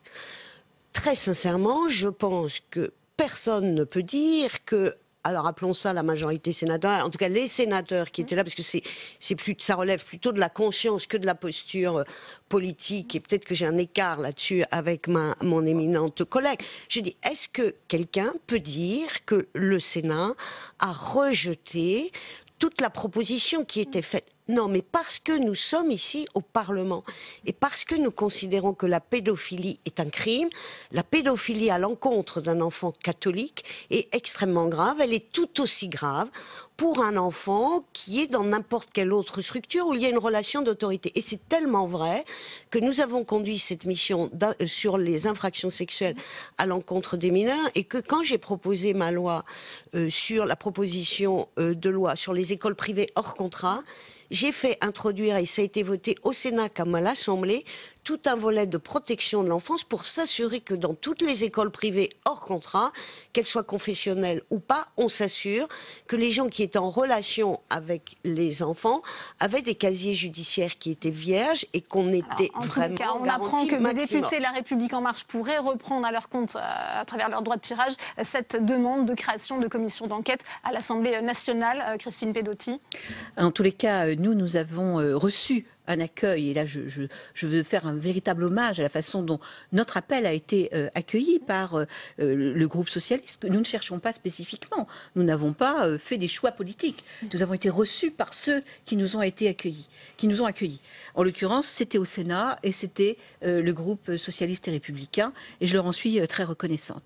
Très sincèrement, je pense que personne ne peut dire que, alors appelons ça la majorité sénatoriale, en tout cas les sénateurs qui étaient là, parce que ça relève plutôt de la conscience que de la posture politique, et peut-être que j'ai un écart là-dessus avec mon éminente collègue. Je dis, est-ce que quelqu'un peut dire que le Sénat a rejeté toute la proposition qui était faite? Non, mais parce que nous sommes ici au Parlement et parce que nous considérons que la pédophilie est un crime, la pédophilie à l'encontre d'un enfant catholique est extrêmement grave. Elle est tout aussi grave pour un enfant qui est dans n'importe quelle autre structure où il y a une relation d'autorité. Et c'est tellement vrai que nous avons conduit cette mission sur les infractions sexuelles à l'encontre des mineurs et que quand j'ai proposé ma loi sur la proposition de loi sur les écoles privées hors contrat, j'ai fait introduire, et ça a été voté au Sénat comme à l'Assemblée, tout un volet de protection de l'enfance pour s'assurer que dans toutes les écoles privées hors contrat, qu'elles soient confessionnelles ou pas, on s'assure que les gens qui étaient en relation avec les enfants avaient des casiers judiciaires qui étaient vierges et qu'on était vraiment cas, on apprend que les députés de La République En Marche pourraient reprendre à leur compte, à travers leur droit de tirage, cette demande de création de commission d'enquête à l'Assemblée nationale. Christine Pedotti. En tous les cas, nous avons reçu un accueil, et là je veux faire un véritable hommage à la façon dont notre appel a été accueilli par le groupe socialiste, que nous ne cherchons pas spécifiquement. Nous n'avons pas fait des choix politiques. Nous avons été reçus par ceux qui nous ont accueillis. En l'occurrence, c'était au Sénat et c'était le groupe socialiste et républicain, et je leur en suis très reconnaissante.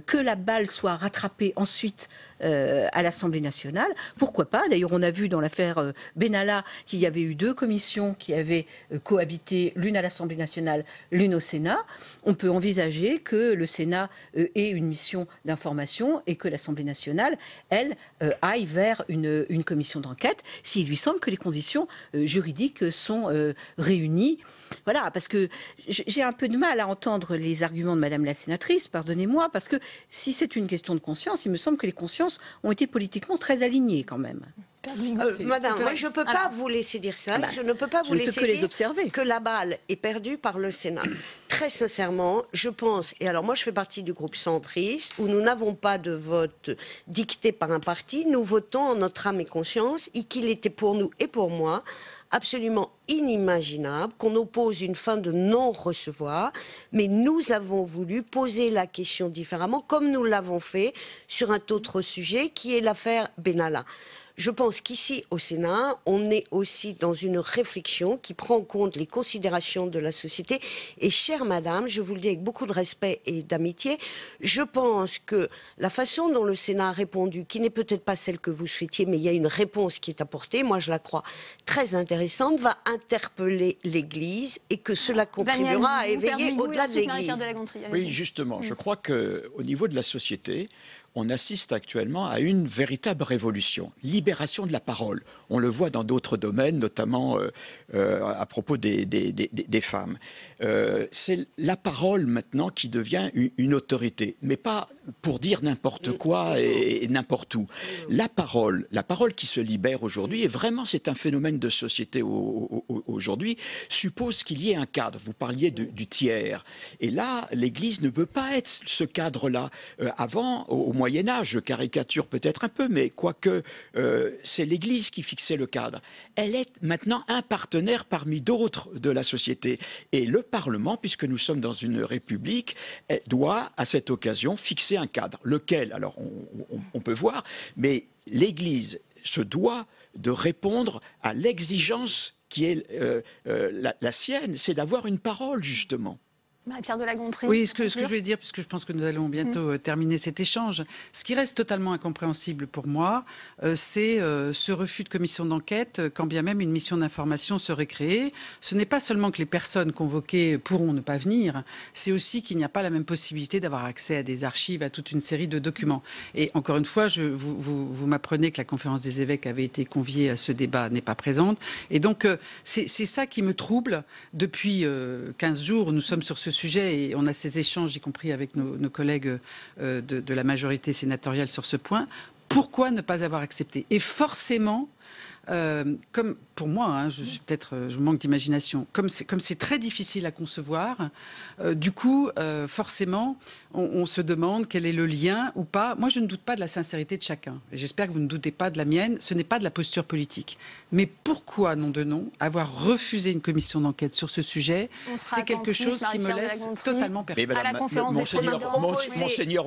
Que la balle soit rattrapée ensuite à l'Assemblée nationale, pourquoi pas? D'ailleurs, on a vu dans l'affaire Benalla qu'il y avait eu 2 commissions qui avaient cohabité, l'une à l'Assemblée nationale, l'une au Sénat. On peut envisager que le Sénat ait une mission d'information et que l'Assemblée nationale, elle, aille vers une commission d'enquête s'il lui semble que les conditions juridiques sont réunies. Voilà, parce que j'ai un peu de mal à entendre les arguments de Madame la sénatrice, pardonnez-moi, parce que si c'est une question de conscience, il me semble que les consciences ont été politiquement très alignées quand même. Madame, moi je ne peux pas vous laisser dire ça. Je ne peux pas vous laisser dire que la balle est perdue par le Sénat. Très sincèrement, je pense, et alors moi je fais partie du groupe centriste, où nous n'avons pas de vote dicté par un parti, nous votons en notre âme et conscience, et qu'il était pour nous et pour moi absolument inimaginable qu'on oppose une fin de non-recevoir, mais nous avons voulu poser la question différemment, comme nous l'avons fait sur un autre sujet qui est l'affaire Benalla. Je pense qu'ici, au Sénat, on est aussi dans une réflexion qui prend en compte les considérations de la société. Et chère madame, je vous le dis avec beaucoup de respect et d'amitié, je pense que la façon dont le Sénat a répondu, qui n'est peut-être pas celle que vous souhaitiez, mais il y a une réponse qui est apportée, moi je la crois très intéressante, va interpeller l'Église et que cela contribuera à éveiller au-delà de l'Église. Oui, justement, je crois qu'au niveau de la société, on assiste actuellement à une véritable révolution, libération de la parole. On le voit dans d'autres domaines, notamment à propos des femmes. C'est la parole maintenant qui devient une autorité, mais pas pour dire n'importe quoi et n'importe où. La parole qui se libère aujourd'hui, et vraiment c'est un phénomène de société aujourd'hui, suppose qu'il y ait un cadre. Vous parliez du tiers. Et là, l'Église ne peut pas être ce cadre-là. Avant, au Moyen-Âge, je caricature peut-être un peu, mais quoique c'est l'Église qui fixait le cadre. Elle est maintenant un partenaire parmi d'autres de la société. Et le Parlement, puisque nous sommes dans une république, doit, à cette occasion, fixer un cadre. Lequel? Alors, on peut voir, mais l'Église se doit de répondre à l'exigence qui est la sienne, c'est d'avoir une parole, justement. Marie-Pierre de La Gontrie. Oui, ce que je voulais dire, puisque je pense que nous allons bientôt terminer cet échange, ce qui reste totalement incompréhensible pour moi, c'est ce refus de commission d'enquête, quand bien même une mission d'information serait créée. Ce n'est pas seulement que les personnes convoquées pourront ne pas venir, c'est aussi qu'il n'y a pas la même possibilité d'avoir accès à des archives, à toute une série de documents. Et encore une fois, vous m'apprenez que la conférence des évêques avait été conviée à ce débat, n'est pas présente. Et donc, c'est ça qui me trouble. Depuis 15 jours, nous sommes sur ce sujet et on a ces échanges, y compris avec nos collègues de la majorité sénatoriale sur ce point. Pourquoi ne pas avoir accepté? Et forcément, comme pour moi, je manque d'imagination, comme c'est très difficile à concevoir, du coup, forcément, on se demande quel est le lien ou pas. Moi, je ne doute pas de la sincérité de chacun. J'espère que vous ne doutez pas de la mienne. Ce n'est pas de la posture politique. Mais pourquoi, nom de nom, avoir refusé une commission d'enquête sur ce sujet? C'est quelque chose qui me laisse totalement perplexe. Monseigneur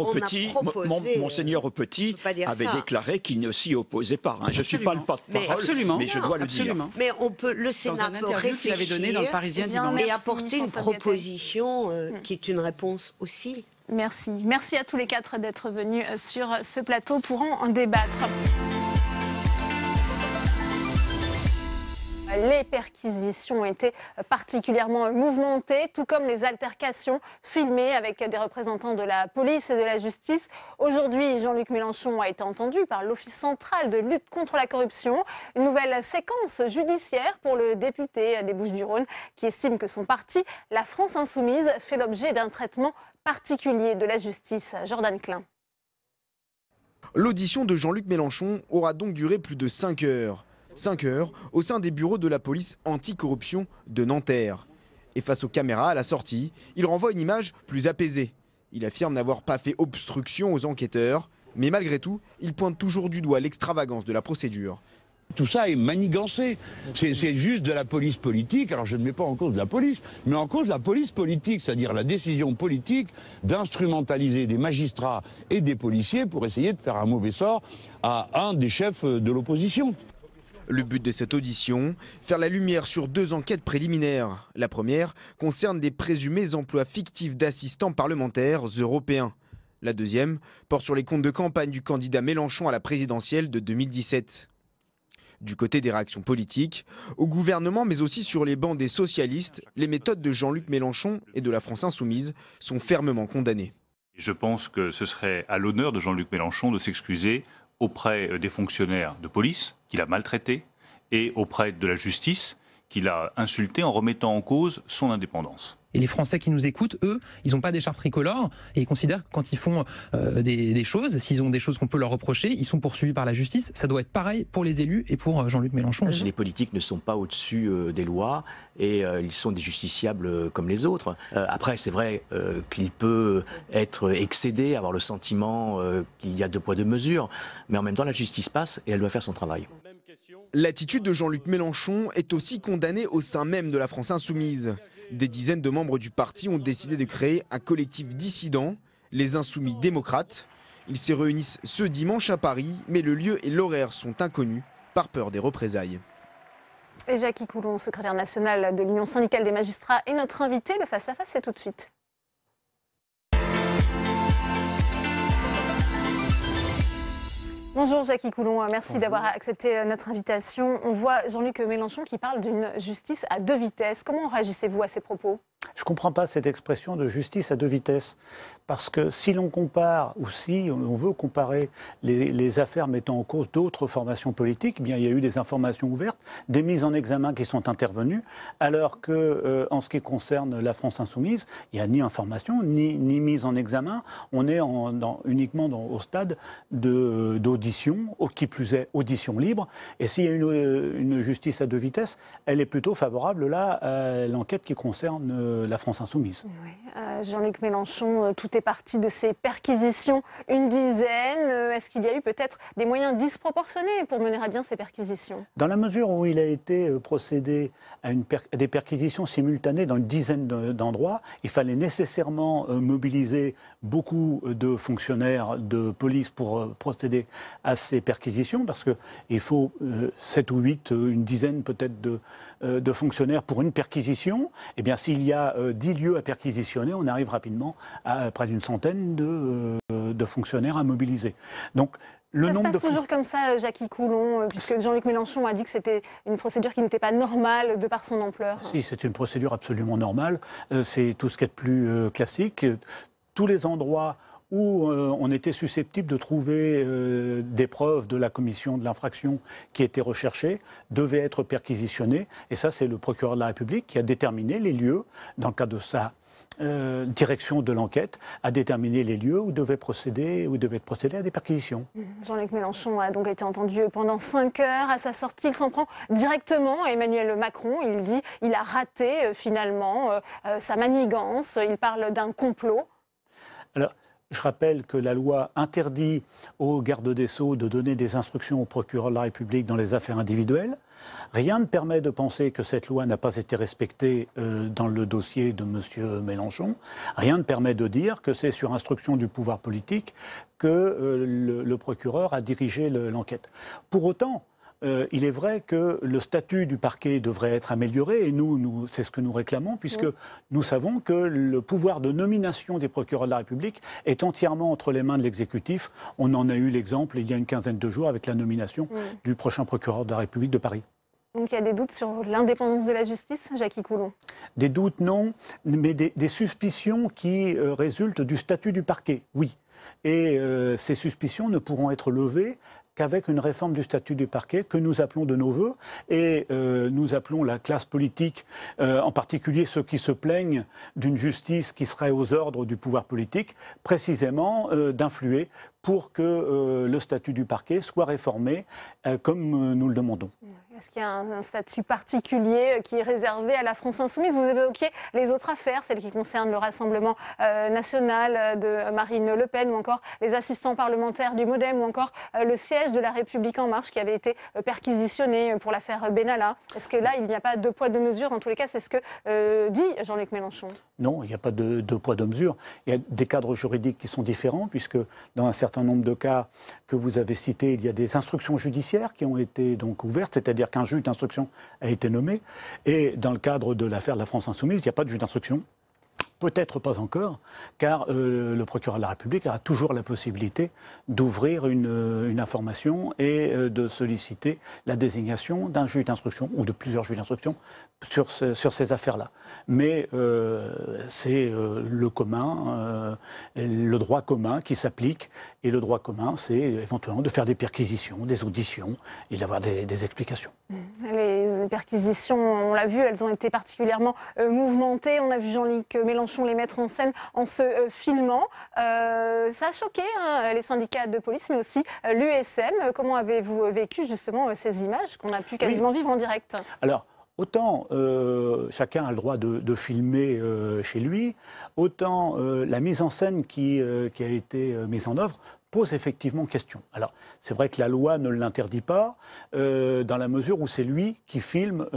au Petit avait déclaré qu'il ne s'y opposait pas. Je ne suis pas le porte-parole, mais je dois le dire. Mais le Sénat peut réfléchir et apporter une proposition qui est une réponse aussi. Merci. Merci à tous les quatre d'être venus sur ce plateau pour en débattre. Les perquisitions ont été particulièrement mouvementées, tout comme les altercations filmées avec des représentants de la police et de la justice. Aujourd'hui, Jean-Luc Mélenchon a été entendu par l'Office central de lutte contre la corruption. Une nouvelle séquence judiciaire pour le député des Bouches-du-Rhône qui estime que son parti, la France Insoumise, fait l'objet d'un traitement particulier de la justice. Jordan Klein. L'audition de Jean-Luc Mélenchon aura donc duré plus de 5 heures. 5 heures au sein des bureaux de la police anticorruption de Nanterre. Et face aux caméras à la sortie, il renvoie une image plus apaisée. Il affirme n'avoir pas fait obstruction aux enquêteurs, mais malgré tout, il pointe toujours du doigt l'extravagance de la procédure. Tout ça est manigancé. C'est juste de la police politique. Alors je ne mets pas en cause de la police, mais en cause la police politique, c'est-à-dire la décision politique d'instrumentaliser des magistrats et des policiers pour essayer de faire un mauvais sort à un des chefs de l'opposition. Le but de cette audition, faire la lumière sur 2 enquêtes préliminaires. La première concerne des présumés emplois fictifs d'assistants parlementaires européens. La deuxième porte sur les comptes de campagne du candidat Mélenchon à la présidentielle de 2017. Du côté des réactions politiques, au gouvernement mais aussi sur les bancs des socialistes, les méthodes de Jean-Luc Mélenchon et de la France Insoumise sont fermement condamnées. Je pense que ce serait à l'honneur de Jean-Luc Mélenchon de s'excuser auprès des fonctionnaires de police qu'il a maltraités et auprès de la justice qu'il a insulté en remettant en cause son indépendance. Et les Français qui nous écoutent, eux, ils n'ont pas d'écharpe tricolore et ils considèrent que quand ils font des choses, s'ils ont des choses qu'on peut leur reprocher, ils sont poursuivis par la justice. Ça doit être pareil pour les élus et pour Jean-Luc Mélenchon. Les politiques ne sont pas au-dessus des lois et ils sont des justiciables comme les autres. Après, c'est vrai qu'il peut être excédé, avoir le sentiment qu'il y a 2 poids 2 mesures, mais en même temps, la justice passe et elle doit faire son travail. L'attitude de Jean-Luc Mélenchon est aussi condamnée au sein même de la France Insoumise. Des dizaines de membres du parti ont décidé de créer un collectif dissident, les Insoumis démocrates. Ils se réunissent ce dimanche à Paris, mais le lieu et l'horaire sont inconnus par peur des représailles. Et Jackie Coulon, secrétaire national de l'Union syndicale des magistrats, est notre invité. Le face-à-face, c'est tout de suite. Bonjour Jackie Coulon, merci d'avoir accepté notre invitation. On voit Jean-Luc Mélenchon qui parle d'une justice à 2 vitesses. Comment réagissez-vous à ces propos ? Je ne comprends pas cette expression de justice à 2 vitesses. Parce que si l'on compare, ou si on veut comparer les affaires mettant en cause d'autres formations politiques, eh bien, il y a eu des informations ouvertes, des mises en examen qui sont intervenues, alors que, en ce qui concerne la France Insoumise, il n'y a ni information, ni mise en examen. On est uniquement au stade d'audition, qui plus est audition libre. Et s'il y a une justice à 2 vitesses, elle est plutôt favorable là à l'enquête qui concerne la France Insoumise. Oui. Jean-Luc Mélenchon, tout est parti de ces perquisitions, une dizaine. Est-ce qu'il y a eu peut-être des moyens disproportionnés pour mener à bien ces perquisitions ? Dans la mesure où il a été procédé à des perquisitions simultanées dans une dizaine d'endroits, il fallait nécessairement mobiliser beaucoup de fonctionnaires de police pour procéder à ces perquisitions, parce qu'il faut 7 ou 8, une dizaine peut-être de fonctionnaires pour une perquisition. Eh bien, s'il y a 10 lieux à perquisitionner, on arrive rapidement à près d'une centaine de fonctionnaires à mobiliser. Donc, ça se passe toujours comme ça, Jackie Coulon, puisque Jean-Luc Mélenchon a dit que c'était une procédure qui n'était pas normale de par son ampleur. Si, c'est une procédure absolument normale. C'est tout ce qui est de plus classique. Tous les endroits où on était susceptible de trouver des preuves de la commission de l'infraction qui étaient recherchées, devaient être perquisitionnés. Et ça, c'est le procureur de la République qui a déterminé les lieux, dans le cadre de sa direction de l'enquête, a déterminé les lieux où devait être procédé à des perquisitions. Jean-Luc Mélenchon a donc été entendu pendant 5 heures. À sa sortie, il s'en prend directement à Emmanuel Macron. Il dit qu'il a raté finalement sa manigance. Il parle d'un complot. Alors, je rappelle que la loi interdit au garde des Sceaux de donner des instructions au procureur de la République dans les affaires individuelles. Rien ne permet de penser que cette loi n'a pas été respectée dans le dossier de M. Mélenchon. Rien ne permet de dire que c'est sur instruction du pouvoir politique que le procureur a dirigé l'enquête. Pour autant, il est vrai que le statut du parquet devrait être amélioré et nous c'est ce que nous réclamons puisque nous savons que le pouvoir de nomination des procureurs de la République est entièrement entre les mains de l'exécutif. On en a eu l'exemple il y a une quinzaine de jours avec la nomination du prochain procureur de la République de Paris. Donc il y a des doutes sur l'indépendance de la justice, Jackie Coulon? Des doutes, non, mais des suspicions qui résultent du statut du parquet, oui. Et ces suspicions ne pourront être levées qu'avec une réforme du statut du parquet que nous appelons de nos voeux. Et nous appelons la classe politique, en particulier ceux qui se plaignent d'une justice qui serait aux ordres du pouvoir politique, précisément d'influer pour que le statut du parquet soit réformé comme nous le demandons. Est-ce qu'il y a un statut particulier qui est réservé à la France insoumise? Vous évoquiez les autres affaires, celles qui concernent le Rassemblement national de Marine Le Pen ou encore les assistants parlementaires du MoDem ou encore le siège de La République En Marche qui avait été perquisitionné pour l'affaire Benalla. Est-ce que là, il n'y a pas deux poids, deux mesures? En tous les cas, c'est ce que dit Jean-Luc Mélenchon. Non, il n'y a pas de deux poids, deux mesures. Il y a des cadres juridiques qui sont différents puisque dans un certain nombre de cas que vous avez cités, il y a des instructions judiciaires qui ont été donc ouvertes, c'est-à-dire qu'un juge d'instruction a été nommé. Et dans le cadre de l'affaire de la France Insoumise, il n'y a pas de juge d'instruction. Peut-être pas encore, car le procureur de la République a toujours la possibilité d'ouvrir une information et de solliciter la désignation d'un juge d'instruction ou de plusieurs juges d'instruction sur ces affaires-là. Mais c'est le commun, le droit commun qui s'applique. Et le droit commun, c'est éventuellement de faire des perquisitions, des auditions et d'avoir des explications. Les perquisitions, on l'a vu, elles ont été particulièrement mouvementées. On a vu Jean-Luc Mélenchon les mettre en scène en se filmant. Ça a choqué les syndicats de police, mais aussi l'USM. Comment avez-vous vécu justement ces images qu'on a pu quasiment vivre en direct? Alors, autant chacun a le droit de filmer chez lui, autant la mise en scène qui a été mise en œuvre pose effectivement question. Alors, c'est vrai que la loi ne l'interdit pas, dans la mesure où c'est lui qui filme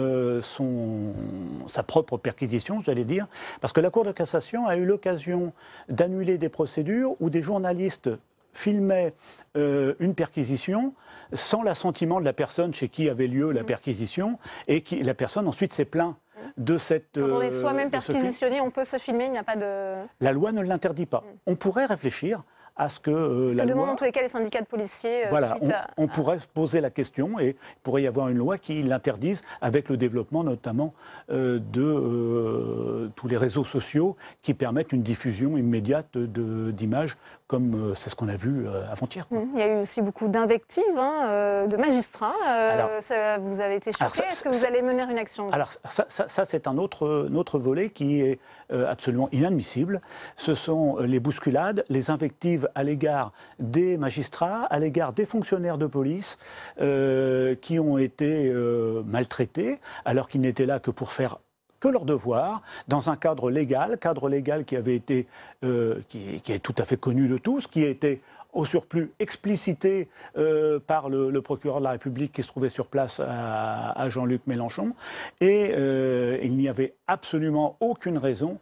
sa propre perquisition, j'allais dire, parce que la Cour de cassation a eu l'occasion d'annuler des procédures où des journalistes filmaient une perquisition sans l'assentiment de la personne chez qui avait lieu la perquisition, et la personne ensuite s'est plainte de cette... Quand on est soi-même perquisitionné, on peut se filmer, il n'y a pas de... La loi ne l'interdit pas. On pourrait réfléchir à ce que la loi... en tous les cas les syndicats de policiers. Voilà, on pourrait se poser la question et il pourrait y avoir une loi qui l'interdise avec le développement notamment de tous les réseaux sociaux qui permettent une diffusion immédiate d'images comme c'est ce qu'on a vu avant-hier. Il y a eu aussi beaucoup d'invectives de magistrats. Ça, vous avez été choqué. Est-ce que vous allez mener une action? Alors ça c'est un autre volet qui est absolument inadmissible. Ce sont les bousculades, les invectives à l'égard des magistrats, à l'égard des fonctionnaires de police qui ont été maltraités alors qu'ils n'étaient là que pour faire que leur devoir, dans un cadre légal qui avait été, qui est tout à fait connu de tous, qui a été au surplus explicité par le procureur de la République qui se trouvait sur place à Jean-Luc Mélenchon. Et il n'y avait absolument aucune raison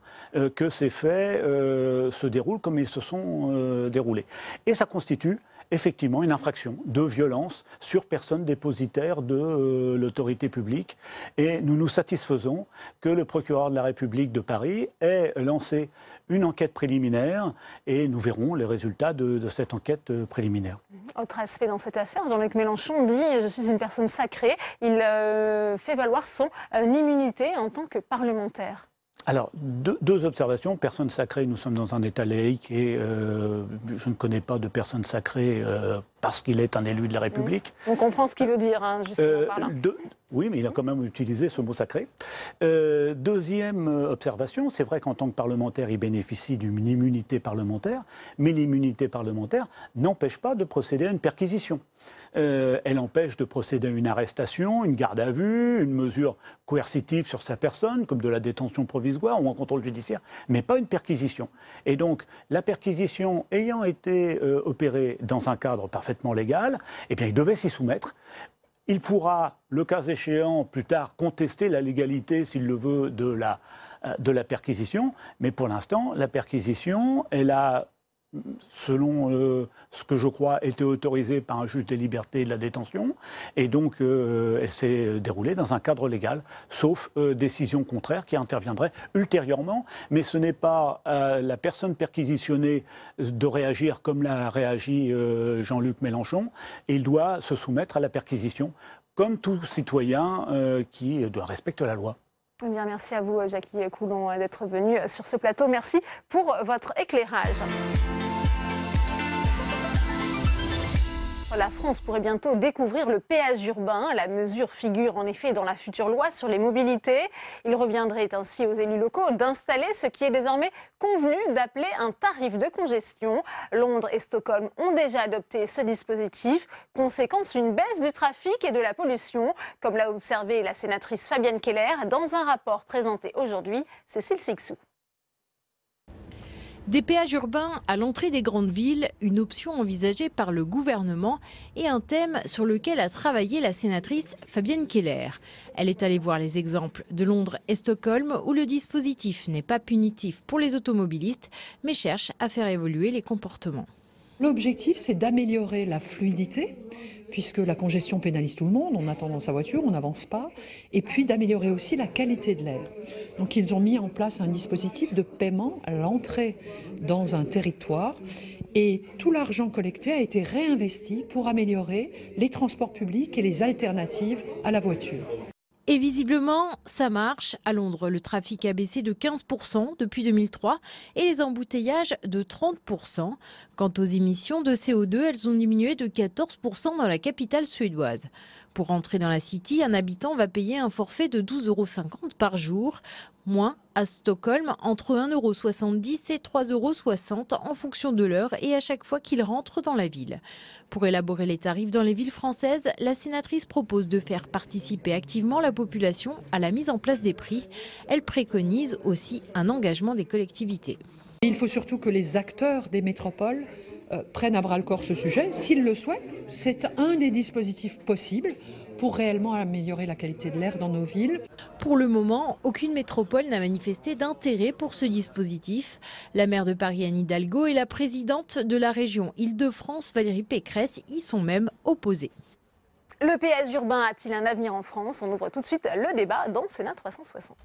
que ces faits se déroulent comme ils se sont déroulés. Et ça constitue effectivement une infraction de violence sur personne dépositaire de l'autorité publique. Et nous nous satisfaisons que le procureur de la République de Paris ait lancé une enquête préliminaire et nous verrons les résultats de cette enquête préliminaire. Autre aspect dans cette affaire, Jean-Luc Mélenchon dit « Je suis une personne sacrée ». Il fait valoir son immunité en tant que parlementaire. Alors, deux observations. Personne sacrée, nous sommes dans un État laïque et je ne connais pas de personne sacrée parce qu'il est un élu de la République. On comprend ce qu'il veut dire, hein, justement, par là. Oui, mais il a quand même utilisé ce mot sacré. Deuxième observation, c'est vrai qu'en tant que parlementaire, il bénéficie d'une immunité parlementaire, mais l'immunité parlementaire n'empêche pas de procéder à une perquisition. Elle empêche de procéder à une arrestation, une garde à vue, une mesure coercitive sur sa personne, comme de la détention provisoire ou un contrôle judiciaire, mais pas une perquisition. Et donc, la perquisition ayant été opérée dans un cadre parfaitement légal, eh bien, il devait s'y soumettre. Il pourra, le cas échéant, plus tard, contester la légalité, s'il le veut, de la perquisition. Mais pour l'instant, la perquisition, elle a, selon ce que je crois, été autorisée par un juge des libertés et de la détention. Et donc, elle s'est déroulée dans un cadre légal, sauf décision contraire qui interviendrait ultérieurement. Mais ce n'est pas à la personne perquisitionnée de réagir comme l'a réagi Jean-Luc Mélenchon. Il doit se soumettre à la perquisition, comme tout citoyen qui respecte la loi. Eh bien, merci à vous, Jackie Coulon, d'être venu sur ce plateau. Merci pour votre éclairage. La France pourrait bientôt découvrir le péage urbain. La mesure figure en effet dans la future loi sur les mobilités. Il reviendrait ainsi aux élus locaux d'installer ce qui est désormais convenu d'appeler un tarif de congestion. Londres et Stockholm ont déjà adopté ce dispositif. Conséquence, une baisse du trafic et de la pollution, comme l'a observé la sénatrice Fabienne Keller dans un rapport présenté aujourd'hui. Cécile Sixou. Des péages urbains à l'entrée des grandes villes, une option envisagée par le gouvernement et un thème sur lequel a travaillé la sénatrice Fabienne Keller. Elle est allée voir les exemples de Londres et Stockholm où le dispositif n'est pas punitif pour les automobilistes mais cherche à faire évoluer les comportements. L'objectif, c'est d'améliorer la fluidité, puisque la congestion pénalise tout le monde, on attend dans sa voiture, on n'avance pas, et puis d'améliorer aussi la qualité de l'air. Donc ils ont mis en place un dispositif de paiement à l'entrée dans un territoire, et tout l'argent collecté a été réinvesti pour améliorer les transports publics et les alternatives à la voiture. Et visiblement, ça marche. À Londres, le trafic a baissé de 15% depuis 2003 et les embouteillages de 30%. Quant aux émissions de CO2, elles ont diminué de 14% dans la capitale suédoise. Pour entrer dans la City, un habitant va payer un forfait de 12,50 € par jour. Moins à Stockholm, entre 1,70 € et 3,60 € en fonction de l'heure et à chaque fois qu'il rentre dans la ville. Pour élaborer les tarifs dans les villes françaises, la sénatrice propose de faire participer activement la population à la mise en place des prix. Elle préconise aussi un engagement des collectivités. Il faut surtout que les acteurs des métropoles prennent à bras-le-corps ce sujet. S'ils le souhaitent, c'est un des dispositifs possibles pour réellement améliorer la qualité de l'air dans nos villes. Pour le moment, aucune métropole n'a manifesté d'intérêt pour ce dispositif. La maire de Paris, Anne Hidalgo, et la présidente de la région Île-de-France, Valérie Pécresse, y sont même opposées. Le péage urbain a-t-il un avenir en France? On ouvre tout de suite le débat dans Sénat 360.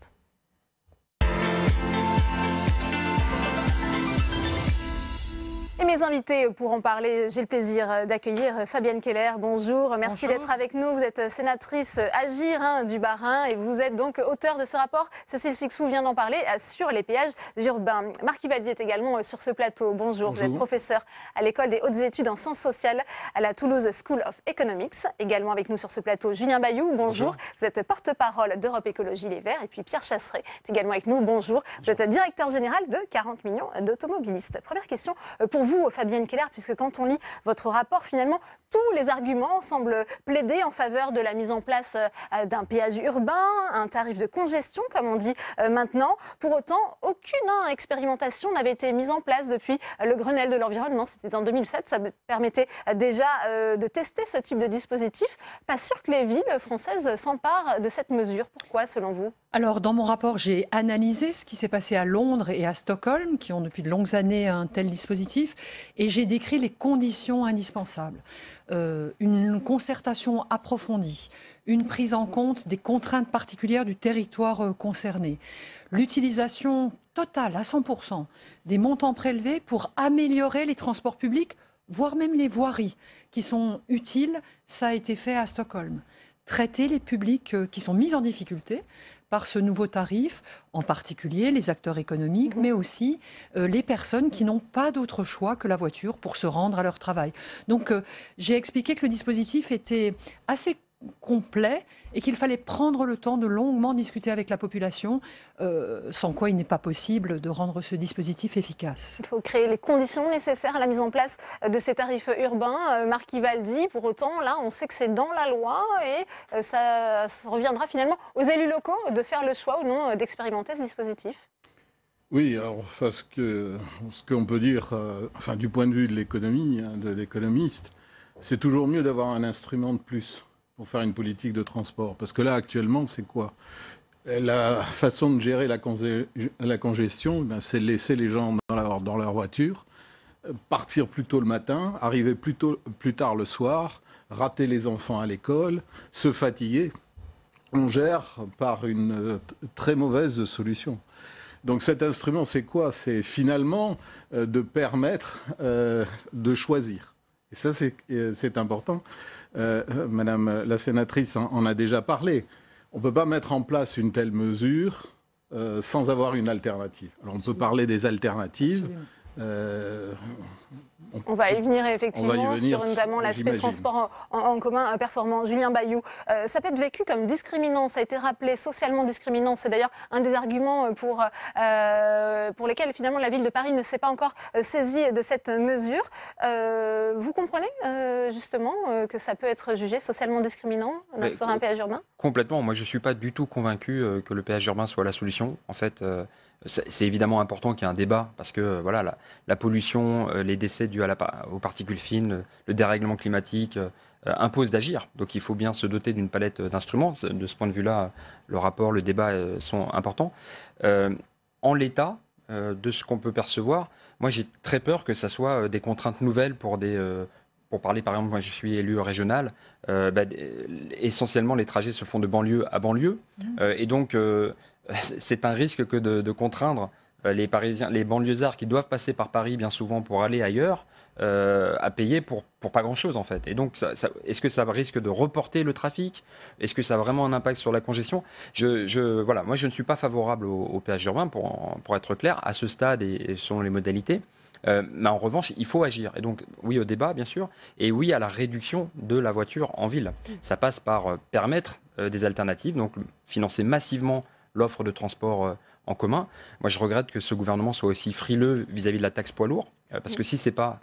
Et mes invités pour en parler, j'ai le plaisir d'accueillir Fabienne Keller. Bonjour, merci d'être avec nous. Vous êtes sénatrice Agir du Bas-Rhin et vous êtes donc auteur de ce rapport. Cécile Sixou vient d'en parler sur les péages urbains. Marc Ivalier est également sur ce plateau. Bonjour, vous êtes professeur à l'école des hautes études en sciences sociales à la Toulouse School of Economics. Également avec nous sur ce plateau, Julien Bayou. Bonjour, vous êtes porte-parole d'Europe Écologie Les Verts. Et puis Pierre Chasseret est également avec nous. Bonjour, vous êtes directeur général de 40 millions d'automobilistes. Première question pour vous, Fabienne Keller, puisque quand on lit votre rapport, finalement, tous les arguments semblent plaider en faveur de la mise en place d'un péage urbain, un tarif de congestion, comme on dit maintenant. Pour autant, aucune expérimentation n'avait été mise en place depuis le Grenelle de l'environnement. C'était en 2007, ça permettait déjà de tester ce type de dispositif. Pas sûr que les villes françaises s'emparent de cette mesure. Pourquoi, selon vous ? Alors, dans mon rapport, j'ai analysé ce qui s'est passé à Londres et à Stockholm, qui ont depuis de longues années un tel dispositif. Et j'ai décrit les conditions indispensables. Une concertation approfondie, une prise en compte des contraintes particulières du territoire concerné, l'utilisation totale à 100% des montants prélevés pour améliorer les transports publics, voire même les voiries qui sont utiles, ça a été fait à Stockholm. Traiter les publics qui sont mis en difficulté par ce nouveau tarif, en particulier les acteurs économiques, mais aussi les personnes qui n'ont pas d'autre choix que la voiture pour se rendre à leur travail. Donc j'ai expliqué que le dispositif était assez complet et qu'il fallait prendre le temps de longuement discuter avec la population, sans quoi il n'est pas possible de rendre ce dispositif efficace. Il faut créer les conditions nécessaires à la mise en place de ces tarifs urbains. Marc Ivaldi, pour autant, là, on sait que c'est dans la loi et ça reviendra finalement aux élus locaux de faire le choix ou non d'expérimenter ce dispositif. Oui, alors enfin, ce qu'on peut dire, du point de vue de l'économie, de l'économiste, c'est toujours mieux d'avoir un instrument de plus pour faire une politique de transport. Parce que là, actuellement, c'est quoi? La façon de gérer la congestion, c'est de laisser les gens dans leur voiture, partir plus tôt le matin, arriver plus tard le soir, rater les enfants à l'école, se fatiguer. On gère par une très mauvaise solution. Donc cet instrument, c'est quoi? C'est finalement de permettre de choisir. Et ça, c'est important. Madame la sénatrice en a déjà parlé. On ne peut pas mettre en place une telle mesure sans avoir une alternative. Alors on peut parler des alternatives. On va y venir effectivement sur notamment l'aspect transport en commun performant. Julien Bayou, ça peut être vécu comme discriminant, ça a été rappelé, socialement discriminant. C'est d'ailleurs un des arguments pour lesquels finalement la ville de Paris ne s'est pas encore saisie de cette mesure. Vous comprenez justement que ça peut être jugé socialement discriminant d'instaurer un péage urbain? Complètement. Moi je ne suis pas du tout convaincu que le péage urbain soit la solution. En fait, c'est évidemment important qu'il y ait un débat parce que voilà, la pollution, les décès dus aux particules fines, le dérèglement climatique imposent d'agir. Donc il faut bien se doter d'une palette d'instruments. De ce point de vue-là, le rapport, le débat sont importants. En l'état de ce qu'on peut percevoir, moi j'ai très peur que ça soit des contraintes nouvelles pour parler, par exemple, moi je suis élu régional, essentiellement les trajets se font de banlieue à banlieue. Et donc c'est un risque que de contraindre les Parisiens, les banlieusards qui doivent passer par Paris bien souvent pour aller ailleurs, à payer pour pas grand-chose en fait. Et donc, est-ce que ça risque de reporter le trafic? Est-ce que ça a vraiment un impact sur la congestion? Voilà, moi je ne suis pas favorable au péage urbain, pour être clair, à ce stade et selon les modalités. Mais en revanche, il faut agir. Et donc, oui au débat, bien sûr, et oui à la réduction de la voiture en ville. Ça passe par permettre des alternatives, donc financer massivement l'offre de transport en commun. Moi, je regrette que ce gouvernement soit aussi frileux vis-à-vis de la taxe poids lourd, parce que si ce n'est pas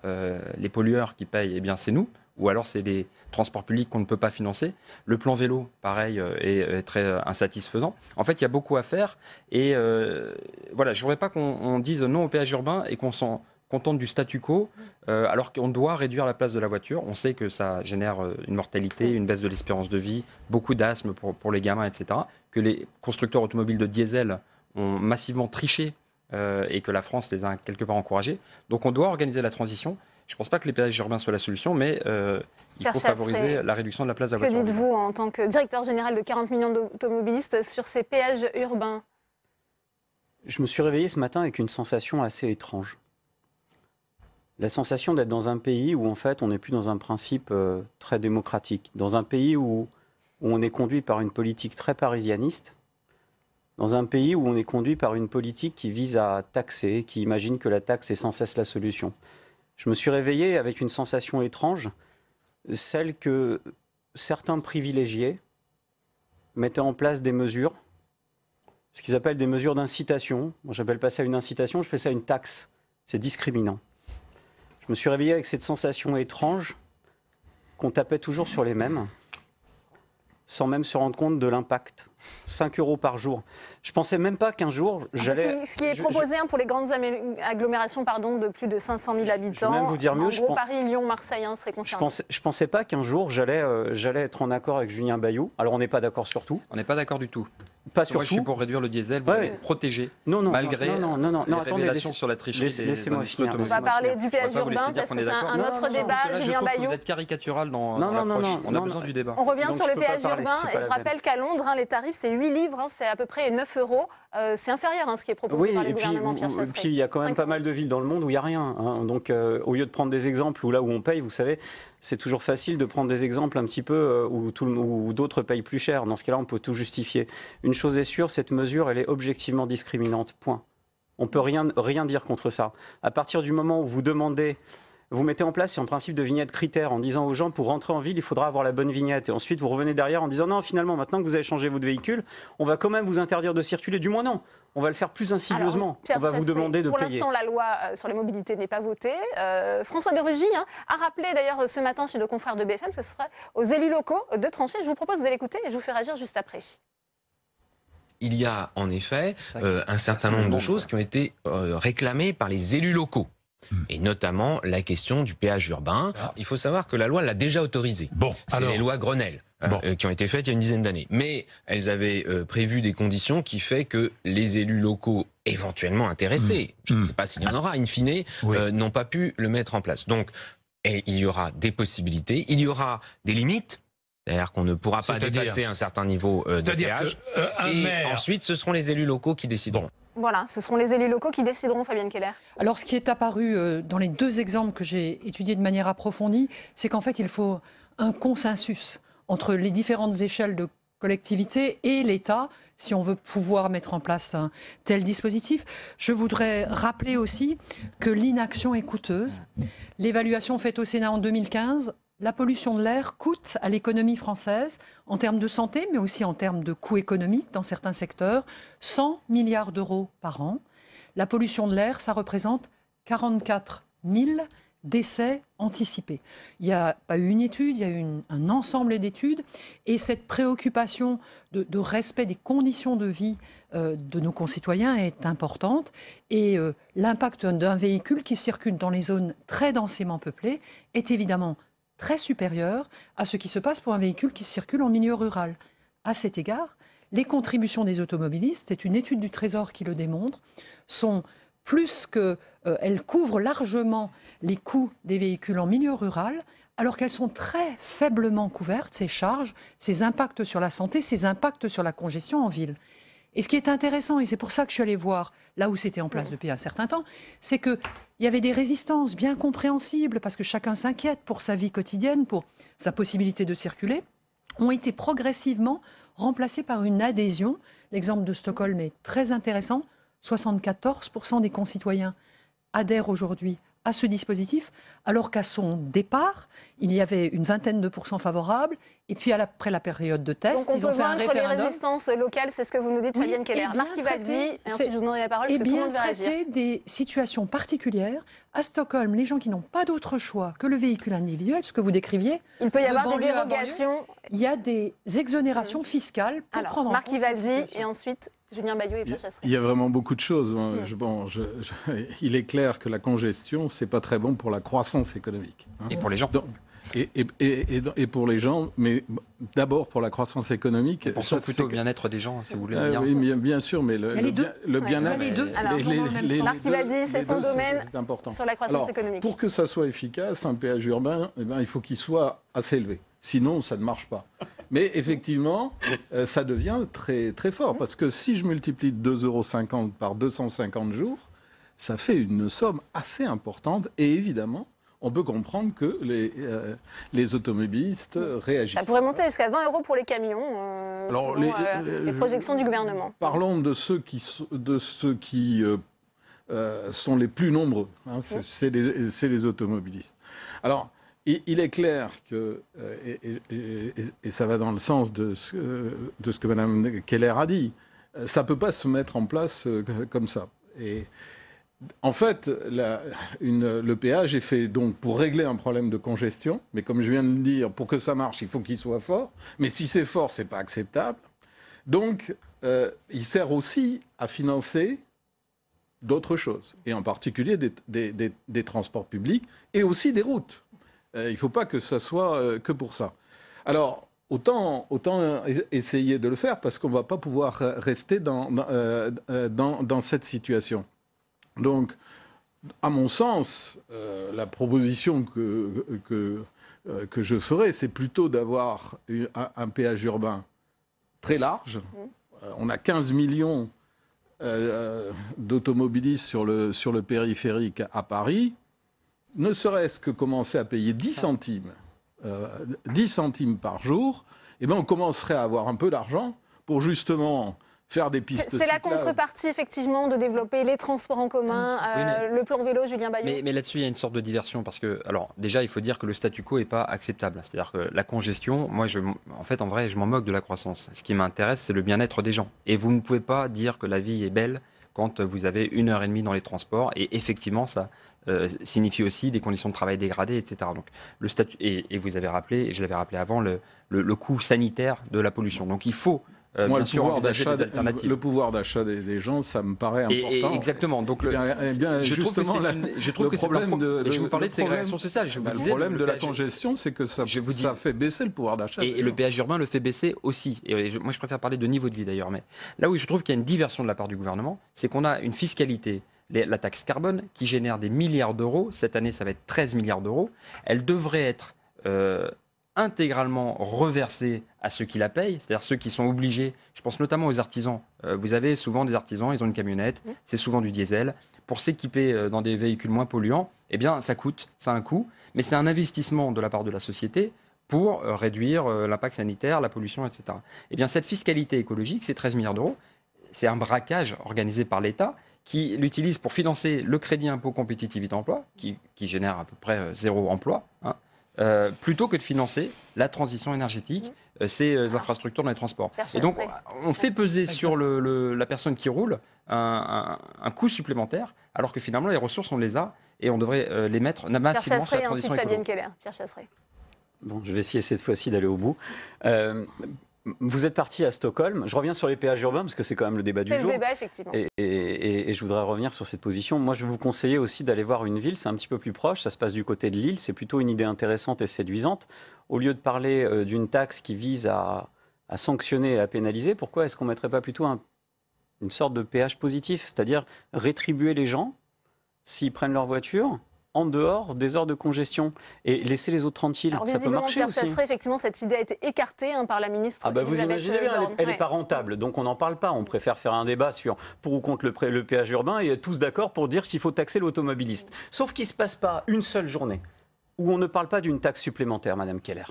les pollueurs qui payent, eh bien c'est nous, ou alors c'est des transports publics qu'on ne peut pas financer. Le plan vélo, pareil, est très insatisfaisant. En fait, il y a beaucoup à faire, et voilà, je ne voudrais pas qu'on dise non au péage urbain et qu'on s'en contente du statu quo, alors qu'on doit réduire la place de la voiture. On sait que ça génère une mortalité, une baisse de l'espérance de vie, beaucoup d'asthme pour les gamins, etc. Que les constructeurs automobiles de diesel ont massivement triché et que la France les a quelque part encouragés. Donc on doit organiser la transition. Je ne pense pas que les péages urbains soient la solution, mais il faut favoriser la réduction de la place de la voiture. Que dites-vous en tant que directeur général de 40 millions d'automobilistes sur ces péages urbains? Je me suis réveillé ce matin avec une sensation assez étrange. La sensation d'être dans un pays où en fait on n'est plus dans un principe très démocratique, dans un pays où on est conduit par une politique très parisianiste, dans un pays où on est conduit par une politique qui vise à taxer, qui imagine que la taxe est sans cesse la solution. Je me suis réveillé avec une sensation étrange, celle que certains privilégiés mettaient en place des mesures, ce qu'ils appellent des mesures d'incitation. Moi, j'appelle pas ça une incitation, je fais ça une taxe. C'est discriminant. Je me suis réveillé avec cette sensation étrange qu'on tapait toujours sur les mêmes, sans même se rendre compte de l'impact. 5 € par jour. Je ne pensais même pas qu'un jour, j'allais... Ce qui est proposé pour les grandes agglomérations de plus de 500 000 habitants. Je vais même vous dire mieux. En gros, Paris, Lyon, Marseille serait concerné. Je ne pensais pas qu'un jour, j'allais être en accord avec Julien Bayou. Alors, on n'est pas d'accord sur tout. On n'est pas d'accord du tout. Pas surtout. Moi, je suis pour réduire le diesel, protéger, malgré les révélations sur la tricherie. Laissez-moi finir. On va parler du péage urbain parce que c'est un autre débat. Julien Bayou. Vous êtes caricatural dans l'approche. On a besoin du débat. On revient sur le péage urbain et je rappelle qu'à Londres, les tarifs, c'est 8 livres, c'est à peu près 9 €. C'est inférieur à ce qui est proposé par le gouvernement Pierre Chasseret. Oui, et puis il y a quand même pas mal de villes dans le monde où il n'y a rien. Donc au lieu de prendre des exemples où là où on paye, vous savez, c'est toujours facile de prendre des exemples un petit peu où d'autres payent plus cher. Dans ce cas-là, on peut tout justifier. Une chose est sûre, cette mesure, elle est objectivement discriminante. Point. On ne peut rien dire contre ça. À partir du moment où vous demandez... Vous mettez en place un principe de vignette critère en disant aux gens, pour rentrer en ville, il faudra avoir la bonne vignette. Et ensuite, vous revenez derrière en disant, non, finalement, maintenant que vous avez changé votre véhicule, on va quand même vous interdire de circuler. Du moins, non. On va le faire plus insidieusement. On va vous demander de payer. Pour l'instant, la loi sur les mobilités n'est pas votée. François de Rugy a rappelé d'ailleurs ce matin chez le confrère de BFM que ce sera aux élus locaux de trancher. Je vous propose de l'écouter et je vous fais réagir juste après. Il y a en effet un certain nombre de choses qui ont été réclamées par les élus locaux. Et notamment la question du péage urbain. Il faut savoir que la loi l'a déjà autorisé. C'est les lois Grenelle qui ont été faites il y a une dizaine d'années. Mais elles avaient prévu des conditions qui fait que les élus locaux éventuellement intéressés, je ne sais pas s'il y en aura in fine, n'ont pas pu le mettre en place. Donc il y aura des possibilités, il y aura des limites. C'est-à-dire qu'on ne pourra pas dépasser un certain niveau de péage. Et ensuite, ce seront les élus locaux qui décideront. Voilà, ce seront les élus locaux qui décideront, Fabienne Keller. Alors, ce qui est apparu dans les deux exemples que j'ai étudiés de manière approfondie, c'est qu'en fait, il faut un consensus entre les différentes échelles de collectivités et l'État si on veut pouvoir mettre en place un tel dispositif. Je voudrais rappeler aussi que l'inaction est coûteuse. L'évaluation faite au Sénat en 2015... La pollution de l'air coûte à l'économie française, en termes de santé, mais aussi en termes de coûts économiques dans certains secteurs, 100 milliards d'euros par an. La pollution de l'air, ça représente 44 000 décès anticipés. Il n'y a pas eu une étude, il y a eu un ensemble d'études. Et cette préoccupation de respect des conditions de vie de nos concitoyens est importante. Et l'impact d'un véhicule qui circule dans les zones très densément peuplées est évidemment très supérieur à ce qui se passe pour un véhicule qui circule en milieu rural. À cet égard, les contributions des automobilistes, c'est une étude du Trésor qui le démontre, sont plus que... elles couvrent largement les coûts des véhicules en milieu rural, alors qu'elles sont très faiblement couvertes, ces charges, ces impacts sur la santé, ces impacts sur la congestion en ville. Et ce qui est intéressant, et c'est pour ça que je suis allée voir là où c'était en place depuis un certain temps, c'est qu'il y avait des résistances bien compréhensibles, parce que chacun s'inquiète pour sa vie quotidienne, pour sa possibilité de circuler, ont été progressivement remplacées par une adhésion. L'exemple de Stockholm est très intéressant. 74% des concitoyens adhèrent aujourd'hui à ce dispositif, alors qu'à son départ, il y avait une vingtaine de % favorables, et puis après la période de test, ils ont fait un référendum. Les résistances locales, c'est ce que vous nous dites, Fabienne Keller. Marc Ivaldi, et ensuite je vous donnerai la parole, parce que tout le monde va réagir. Et bien traiter des situations particulières. À Stockholm, les gens qui n'ont pas d'autre choix que le véhicule individuel, ce que vous décriviez... Il peut y avoir des dérogations. Il y a des exonérations fiscales pour prendre en compte Marc Ivaldi, et ensuite... Julien Bayou et Pierre Chasseret. Il y a vraiment beaucoup de choses. Il est clair que la congestion, c'est pas très bon pour la croissance économique. Et pour les gens. Et pour les gens, mais d'abord pour la croissance économique. Pour ça, plutôt le bien-être des gens, si vous voulez. Oui, bien sûr, mais le bien-être. Les deux. Marc Ivaldi, c'est son domaine sur la croissance économique. Pour que ça soit efficace, un péage urbain, il faut qu'il soit assez élevé. Sinon, ça ne marche pas. Mais effectivement, ça devient très, très fort. Parce que si je multiplie 2,50 € par 250 jours, ça fait une somme assez importante. Et évidemment, on peut comprendre que les automobilistes réagissent. Ça pourrait monter jusqu'à 20 € pour les camions, selon les projections du gouvernement. Parlons de ceux qui sont les plus nombreux. C'est les automobilistes. Alors, il est clair que, et ça va dans le sens de ce que Mme Keller a dit, ça ne peut pas se mettre en place comme ça. Et en fait, le péage est fait donc pour régler un problème de congestion, mais comme je viens de le dire, pour que ça marche, il faut qu'il soit fort. Mais si c'est fort, ce n'est pas acceptable. Donc, il sert aussi à financer d'autres choses, et en particulier des transports publics et aussi des routes. Il ne faut pas que ça soit que pour ça. Alors, autant essayer de le faire parce qu'on ne va pas pouvoir rester dans cette situation. Donc, à mon sens, la proposition que je ferais, c'est plutôt d'avoir un péage urbain très large. On a 15 millions d'automobilistes sur le périphérique à Paris. Ne serait-ce que commencer à payer 10 centimes par jour, et ben on commencerait à avoir un peu d'argent pour justement faire des pistes cyclables. C'est la contrepartie, effectivement, de développer les transports en commun, le plan vélo, Julien Bayou. Mais là-dessus, il y a une sorte de diversion, parce que, alors, déjà, il faut dire que le statu quo n'est pas acceptable. C'est-à-dire que la congestion, moi, en vrai, je m'en moque de la croissance. Ce qui m'intéresse, c'est le bien-être des gens. Et vous ne pouvez pas dire que la vie est belle quand vous avez 1h30 dans les transports, et effectivement, ça signifie aussi des conditions de travail dégradées, etc. Donc, le statut, et vous avez rappelé, et je l'avais rappelé avant, le coût sanitaire de la pollution. Donc, il faut moi, bien sûr envisager des alternatives. Le pouvoir d'achat des gens, ça me paraît important. Exactement. Donc, je trouve que je vous parlais de ségrégation sociale. Le problème de la congestion, c'est que ça fait baisser le pouvoir d'achat. Et le péage urbain le fait baisser aussi. Et moi, je préfère parler de niveau de vie d'ailleurs. Mais là où je trouve qu'il y a une diversion de la part du gouvernement, c'est qu'on a une fiscalité, la taxe carbone, qui génère des milliards d'euros. Cette année, ça va être 13 milliards d'euros. Elle devrait être intégralement reversée à ceux qui la payent, c'est-à-dire ceux qui sont obligés. Je pense notamment aux artisans. Vous avez souvent des artisans, ils ont une camionnette, c'est souvent du diesel. Pour s'équiper dans des véhicules moins polluants, eh bien, ça a un coût, mais c'est un investissement de la part de la société pour réduire l'impact sanitaire, la pollution, etc. Eh bien, cette fiscalité écologique, c'est 13 milliards d'euros. C'est un braquage organisé par l'État qui l'utilise pour financer le crédit impôt compétitivité emploi, qui génère à peu près 0 emploi, plutôt que de financer la transition énergétique, ces infrastructures dans les transports. Et donc, on fait peser sur la personne qui roule un coût supplémentaire, alors que finalement, les ressources, on les a, et on devrait les mettre massivement sur la transition écologique. Pierre Chasseret. Bon, je vais essayer cette fois-ci d'aller au bout. Vous êtes parti à Stockholm. Je reviens sur les péages urbains parce que c'est quand même le débat du jour. C'est le débat, effectivement. Et je voudrais revenir sur cette position. Moi, je vais vous conseiller aussi d'aller voir une ville. C'est un petit peu plus proche. Ça se passe du côté de Lille. C'est plutôt une idée intéressante et séduisante. Au lieu de parler d'une taxe qui vise à sanctionner et à pénaliser, pourquoi est-ce qu'on ne mettrait pas plutôt une sorte de péage positif, c'est-à-dire rétribuer les gens s'ils prennent leur voiture en dehors des heures de congestion et laisser les autres tranquilles. Ça peut marcher aussi. Ça serait, effectivement, cette idée a été écartée par la ministre. Vous imaginez bien, elle n'est pas rentable, donc on n'en parle pas. On préfère faire un débat sur pour ou contre le péage urbain et être tous d'accord pour dire qu'il faut taxer l'automobiliste. Sauf qu'il ne se passe pas une seule journée où on ne parle pas d'une taxe supplémentaire, Madame Keller.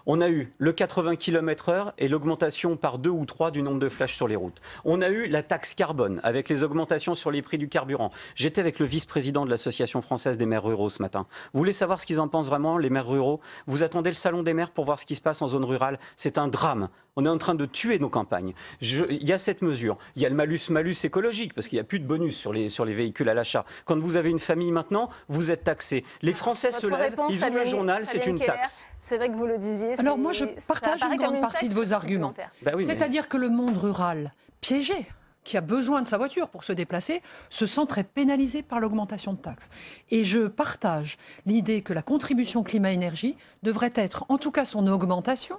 On a eu le 80 km/h et l'augmentation par 2 ou 3 du nombre de flashs sur les routes. On a eu la taxe carbone avec les augmentations sur les prix du carburant. J'étais avec le vice-président de l'Association française des maires ruraux ce matin. Vous voulez savoir ce qu'ils en pensent vraiment, les maires ruraux? Vous attendez le salon des maires pour voir ce qui se passe en zone rurale. C'est un drame. On est en train de tuer nos campagnes. Il y a cette mesure. Il y a le malus écologique, parce qu'il n'y a plus de bonus sur les véhicules à l'achat. Quand vous avez une famille maintenant, vous êtes taxé. Les Français se lèvent, ils ouvrent le journal, c'est une taxe. C'est vrai que vous le disiez. Alors moi, je partage une grande partie de vos arguments. C'est-à-dire que le monde rural, piégé, qui a besoin de sa voiture pour se déplacer, se sent très pénalisé par l'augmentation de taxes. Et je partage l'idée que la contribution climat-énergie devrait être, en tout cas son augmentation,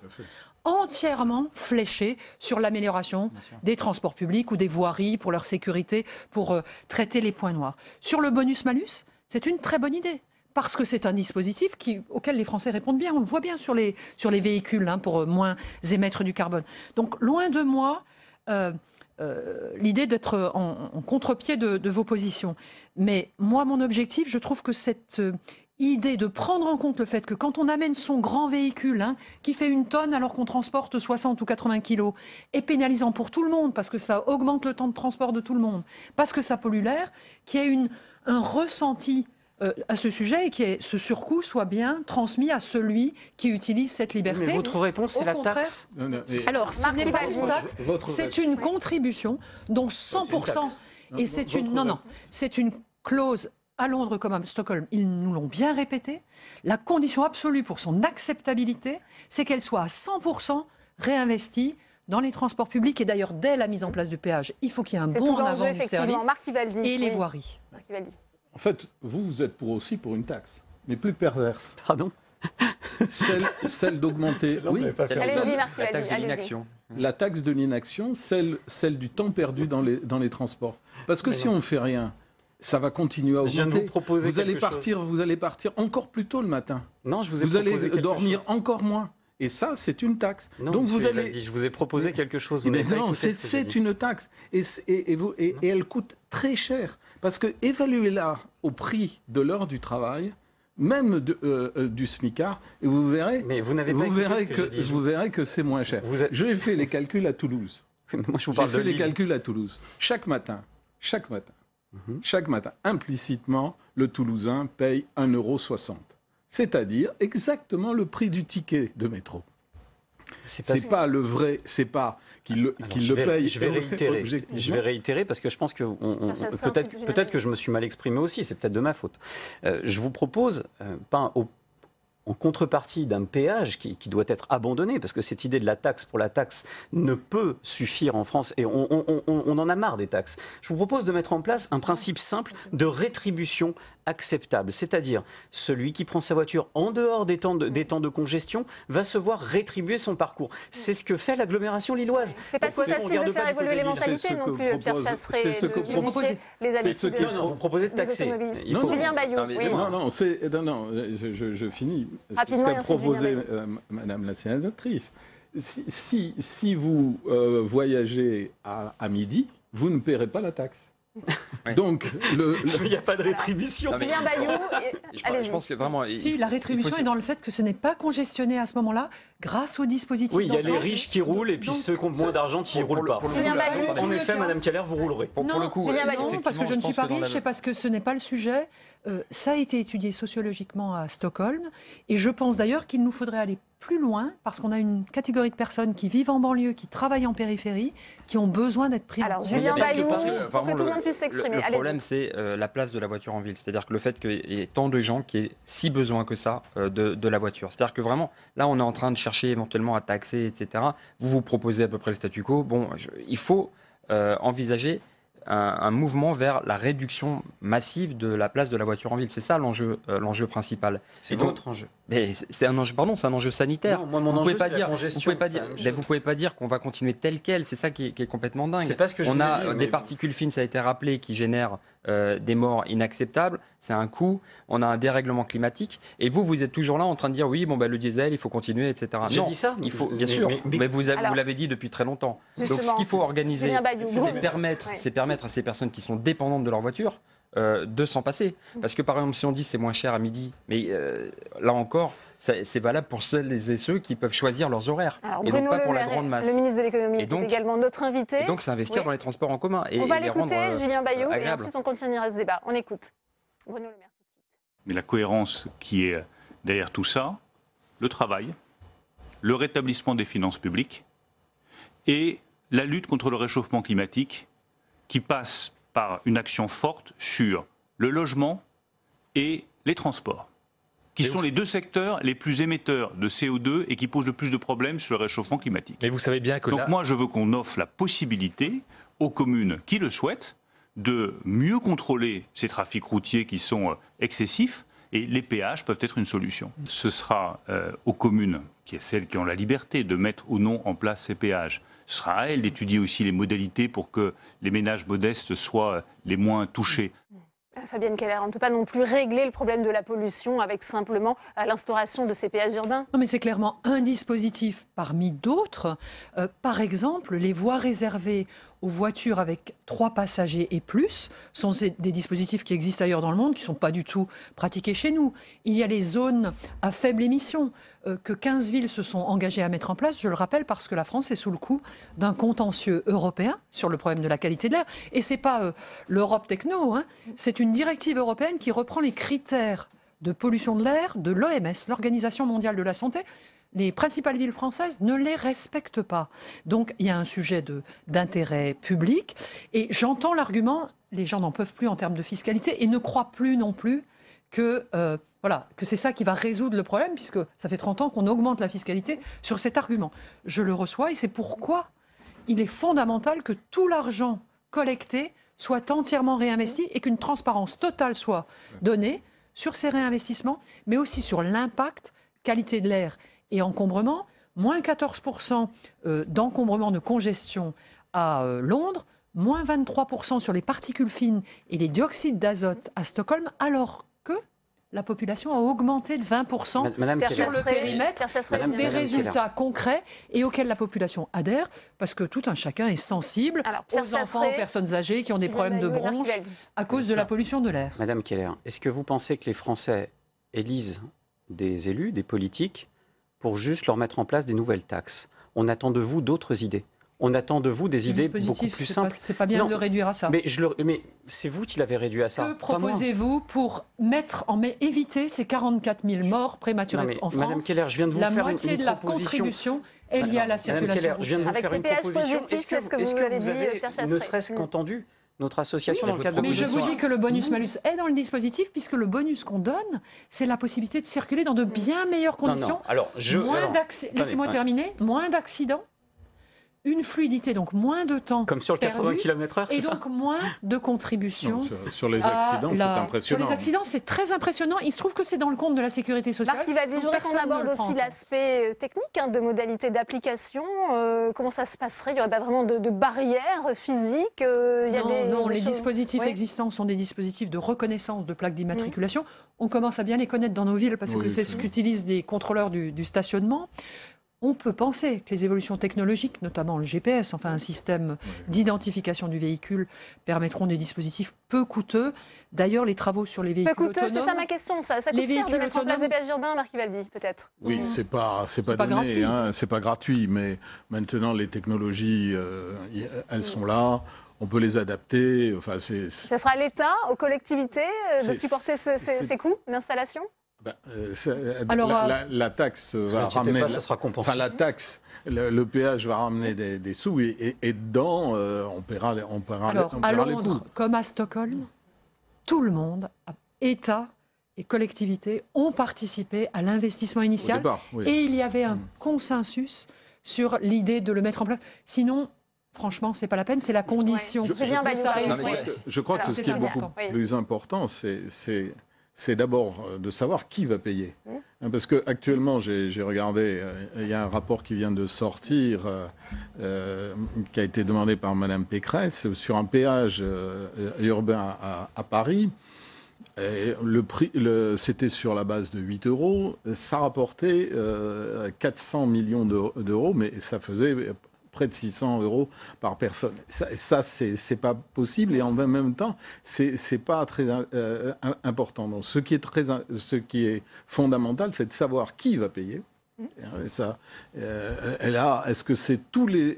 entièrement fléchée sur l'amélioration des transports publics ou des voiries pour leur sécurité, pour traiter les points noirs. Sur le bonus-malus, c'est une très bonne idée. Parce que c'est un dispositif auquel les Français répondent bien. On le voit bien sur les véhicules, pour moins émettre du carbone. Donc, loin de moi l'idée d'être en contre-pied de vos positions. Mais moi, mon objectif, je trouve que cette idée de prendre en compte le fait que quand on amène son grand véhicule, qui fait 1 tonne alors qu'on transporte 60 ou 80 kilos, est pénalisant pour tout le monde, parce que ça augmente le temps de transport de tout le monde, parce que ça pollue l'air, qu'il y ait un ressenti à ce sujet et que ce surcoût soit bien transmis à celui qui utilise cette liberté. Mais votre réponse, c'est la taxe. Alors, ce n'est pas une taxe, c'est une contribution dont 100%... Et c'est une clause à Londres comme à Stockholm. Ils nous l'ont bien répété. La condition absolue pour son acceptabilité, c'est qu'elle soit à 100% réinvestie dans les transports publics. Et d'ailleurs, dès la mise en place du péage, il faut qu'il y ait un bond en avant du service et les voiries. En fait, vous êtes aussi pour une taxe, mais plus perverse. Pardon ? celle d'augmenter. Oui, Allez-y, Marc, la taxe de allez-y. l'inaction. La taxe de l'inaction, celle du temps perdu dans les transports. Parce que si on ne fait rien, ça va continuer à Je viens de augmenter. vous proposer Vous allez quelque chose. vous allez partir encore plus tôt le matin. Non, je vous ai Vous allez proposé quelque dormir chose. encore moins. Et ça, c'est une taxe. Non, Donc vous monsieur allez. Evaldi, je vous ai proposé quelque chose. Vous Mais n'avez pas non, écouté ce que j'ai c'est dit. une taxe. Et elle coûte très cher. Parce que évaluez-la au prix de l'heure du travail, même du SMICAR, et vous verrez, Mais vous n'avez pas écouté ce que j'ai dit. vous verrez que c'est moins cher. J'ai fait les calculs à Toulouse. Moi, je vous J'ai parle de fait les Lille. calculs à Toulouse. Chaque matin, implicitement, le Toulousain paye 1,60 €. C'est-à-dire exactement le prix du ticket de métro. C'est pas le vrai, c'est pas qu'il le paye. Je vais réitérer parce que je pense que peut-être que je me suis mal exprimé aussi, c'est peut-être de ma faute. Je vous propose, en contrepartie d'un péage qui doit être abandonné, parce que cette idée de la taxe pour la taxe ne peut suffire en France, et on en a marre des taxes. Je vous propose de mettre en place un principe simple de rétribution acceptable, c'est-à-dire celui qui prend sa voiture en dehors des temps de congestion va se voir rétribuer son parcours. C'est ce que fait l'agglomération lilloise. C'est pas si facile de faire évoluer les mentalités non plus, Pierre Chasseret, de modifier les habitudes. Non, vous proposez de taxer. Julien Bayou, oui. Non, je finis. Rapidement, ce qu'a proposé Madame la sénatrice. Si vous voyagez à midi, vous ne paierez pas la taxe. Oui. Donc, il n'y a pas de rétribution. Julien Bayou, allez-y. Je pense que vraiment. Si, la rétribution est dans le fait que ce n'est pas congestionné à ce moment-là grâce au dispositif. Oui, il y a les riches qui roulent et puis ceux qui ont moins d'argent qui ne roulent pas. Julien Bayou, En effet, Madame Keller, vous roulerez. Non, le coup, non, parce que je ne suis pas riche et parce que ce n'est pas le sujet. Ça a été étudié sociologiquement à Stockholm et je pense d'ailleurs qu'il nous faudrait aller plus loin parce qu'on a une catégorie de personnes qui vivent en banlieue, qui travaillent en périphérie, qui ont besoin d'être pris en compte. Julien Bayou, pour vraiment, que tout le monde puisse s'exprimer. Le problème, c'est la place de la voiture en ville. C'est-à-dire que le fait qu'il y ait tant de gens qui aient si besoin que ça de la voiture. C'est-à-dire que vraiment, là, on est en train de chercher éventuellement à taxer, etc. Vous proposez à peu près le statu quo. Bon, il faut envisager un mouvement vers la réduction massive de la place de la voiture en ville. C'est ça l'enjeu principal. C'est votre enjeu. Mais c'est un enjeu, pardon, c'est un enjeu sanitaire. Non, moi, mon enjeu, c'est la congestion. Vous pouvez pas dire qu'on va continuer tel quel. C'est ça qui est complètement dingue. C'est pas ce que je On vous ai a dit, des particules fines, ça a été rappelé, qui génèrent des morts inacceptables. C'est un coût. On a un dérèglement climatique. Et vous êtes toujours là en train de dire oui, bon, le diesel, il faut continuer, etc. J'ai dit ça. Il faut, bien sûr. Mais vous l'avez dit depuis très longtemps. Donc, ce qu'il faut organiser, c'est permettre à ces personnes qui sont dépendantes de leur voiture de s'en passer. Parce que par exemple, si on dit c'est moins cher à midi, mais là encore, c'est valable pour celles et ceux qui peuvent choisir leurs horaires. Alors, et Bruno donc pas pour Le la Maire, grande masse. le ministre de l'économie, est également notre invité. Et donc c'est investir dans les transports en commun. Et on va les l'écouter, rendre, Julien Bayou, et agréables. ensuite on continuera ce débat. On écoute. Bruno Le Maire. Mais la cohérence qui est derrière tout ça, le travail, le rétablissement des finances publiques et la lutte contre le réchauffement climatique qui passe par une action forte sur le logement et les transports, qui sont les deux secteurs les plus émetteurs de CO2 et qui posent le plus de problèmes sur le réchauffement climatique. Mais vous savez bien que Donc moi, je veux qu'on offre la possibilité aux communes qui le souhaitent de mieux contrôler ces trafics routiers qui sont excessifs, et les péages peuvent être une solution. Ce sera aux communes, qui est celles qui ont la liberté de mettre ou non en place ces péages. Ce sera à elles d'étudier aussi les modalités pour que les ménages modestes soient les moins touchés. Fabienne Keller, on ne peut pas non plus régler le problème de la pollution avec simplement l'instauration de ces péages urbains. Non, mais c'est clairement un dispositif parmi d'autres. Par exemple, les voies réservées aux voitures avec 3 passagers et plus sont des dispositifs qui existent ailleurs dans le monde, qui ne sont pas du tout pratiqués chez nous. Il y a les zones à faible émission que 15 villes se sont engagées à mettre en place, je le rappelle, parce que la France est sous le coup d'un contentieux européen sur le problème de la qualité de l'air. Et ce n'est pas l'Europe techno, hein, c'est une directive européenne qui reprend les critères de pollution de l'air de l'OMS, l'Organisation mondiale de la santé. Les principales villes françaises ne les respectent pas. Donc il y a un sujet d'intérêt public. Et j'entends l'argument, les gens n'en peuvent plus en termes de fiscalité et ne croient plus non plus que c'est ça qui va résoudre le problème, puisque ça fait 30 ans qu'on augmente la fiscalité sur cet argument. Je le reçois et c'est pourquoi il est fondamental que tout l'argent collecté soit entièrement réinvesti et qu'une transparence totale soit donnée sur ces réinvestissements, mais aussi sur l'impact qualité de l'air et encombrement, moins 14% d'encombrement de congestion à Londres, moins 23% sur les particules fines et les dioxydes d'azote à Stockholm, alors que la population a augmenté de 20% sur le périmètre. Des résultats concrets et auxquels la population adhère, parce que tout un chacun est sensible aux enfants, aux personnes âgées qui ont des problèmes de bronches à cause de la pollution de l'air. Madame Keller, est-ce que vous pensez que les Français élisent des élus, des politiques, pour juste leur mettre en place des nouvelles taxes? On attend de vous d'autres idées. On attend de vous des idées beaucoup plus simples. C'est pas bien de le réduire à ça. Mais c'est vous qui l'avez réduit à ça. Que proposez-vous pour éviter ces 44 000 morts prématurées en France? Madame Keller, je viens de vous faire une proposition. La moitié de la contribution est liée à la circulation. Je viens de vous faire une proposition. Est-ce que vous avez, ne serait-ce qu'entendu notre association dans le cadre de... Mais je vous dis que le bonus-malus est dans le dispositif, puisque le bonus qu'on donne, c'est la possibilité de circuler dans de bien meilleures conditions. Laissez-moi terminer. Moins d'accidents. Une fluidité, donc moins de temps. Comme sur le 80 km/h, c'est ça? Et donc moins de contributions. Sur les accidents, c'est impressionnant. Sur les accidents, c'est très impressionnant. Il se trouve que c'est dans le compte de la sécurité sociale. Marc Ivaldi, je voudrais qu'on aborde aussi l'aspect technique de modalités d'application. Comment ça se passerait? Il n'y aurait pas vraiment de barrières physiques? Non, les dispositifs existants sont des dispositifs de reconnaissance de plaques d'immatriculation. On commence à bien les connaître dans nos villes parce que c'est ce qu'utilisent les contrôleurs du stationnement. On peut penser que les évolutions technologiques, notamment le GPS, enfin un système d'identification du véhicule, permettront des dispositifs peu coûteux. D'ailleurs, les travaux sur les véhicules autonomes... Peu coûteux, c'est ça ma question. Ça coûte cher de mettre en place des péages urbains, Marc Ivaldi, peut-être? Oui, c'est pas donné, c'est pas gratuit, mais maintenant les technologies, elles sont là. On peut les adapter. Enfin, ça sera à l'État, aux collectivités, de supporter ces coûts d'installation? La taxe va ramener... ça sera compensé. Enfin, la taxe, le péage va ramener des sous et dedans, on paiera les coûts. Londres, comme à Stockholm, tout le monde, État et collectivités, ont participé à l'investissement initial. Au départ, oui. Et il y avait un consensus sur l'idée de le mettre en place. Sinon... Franchement, c'est pas la peine, c'est la condition. Je crois que ce qui est beaucoup plus important, c'est d'abord de savoir qui va payer. Parce qu'actuellement, j'ai regardé, il y a un rapport qui vient de sortir, qui a été demandé par Mme Pécresse, sur un péage urbain à Paris. Le prix, c'était sur la base de 8 €. Ça rapportait 400 millions d'euros, mais ça faisait... près de 600 € par personne. Ça c'est pas possible et en même temps, c'est pas très important. Donc, ce qui est fondamental, c'est de savoir qui va payer. Et ça, là, est-ce que c'est tous les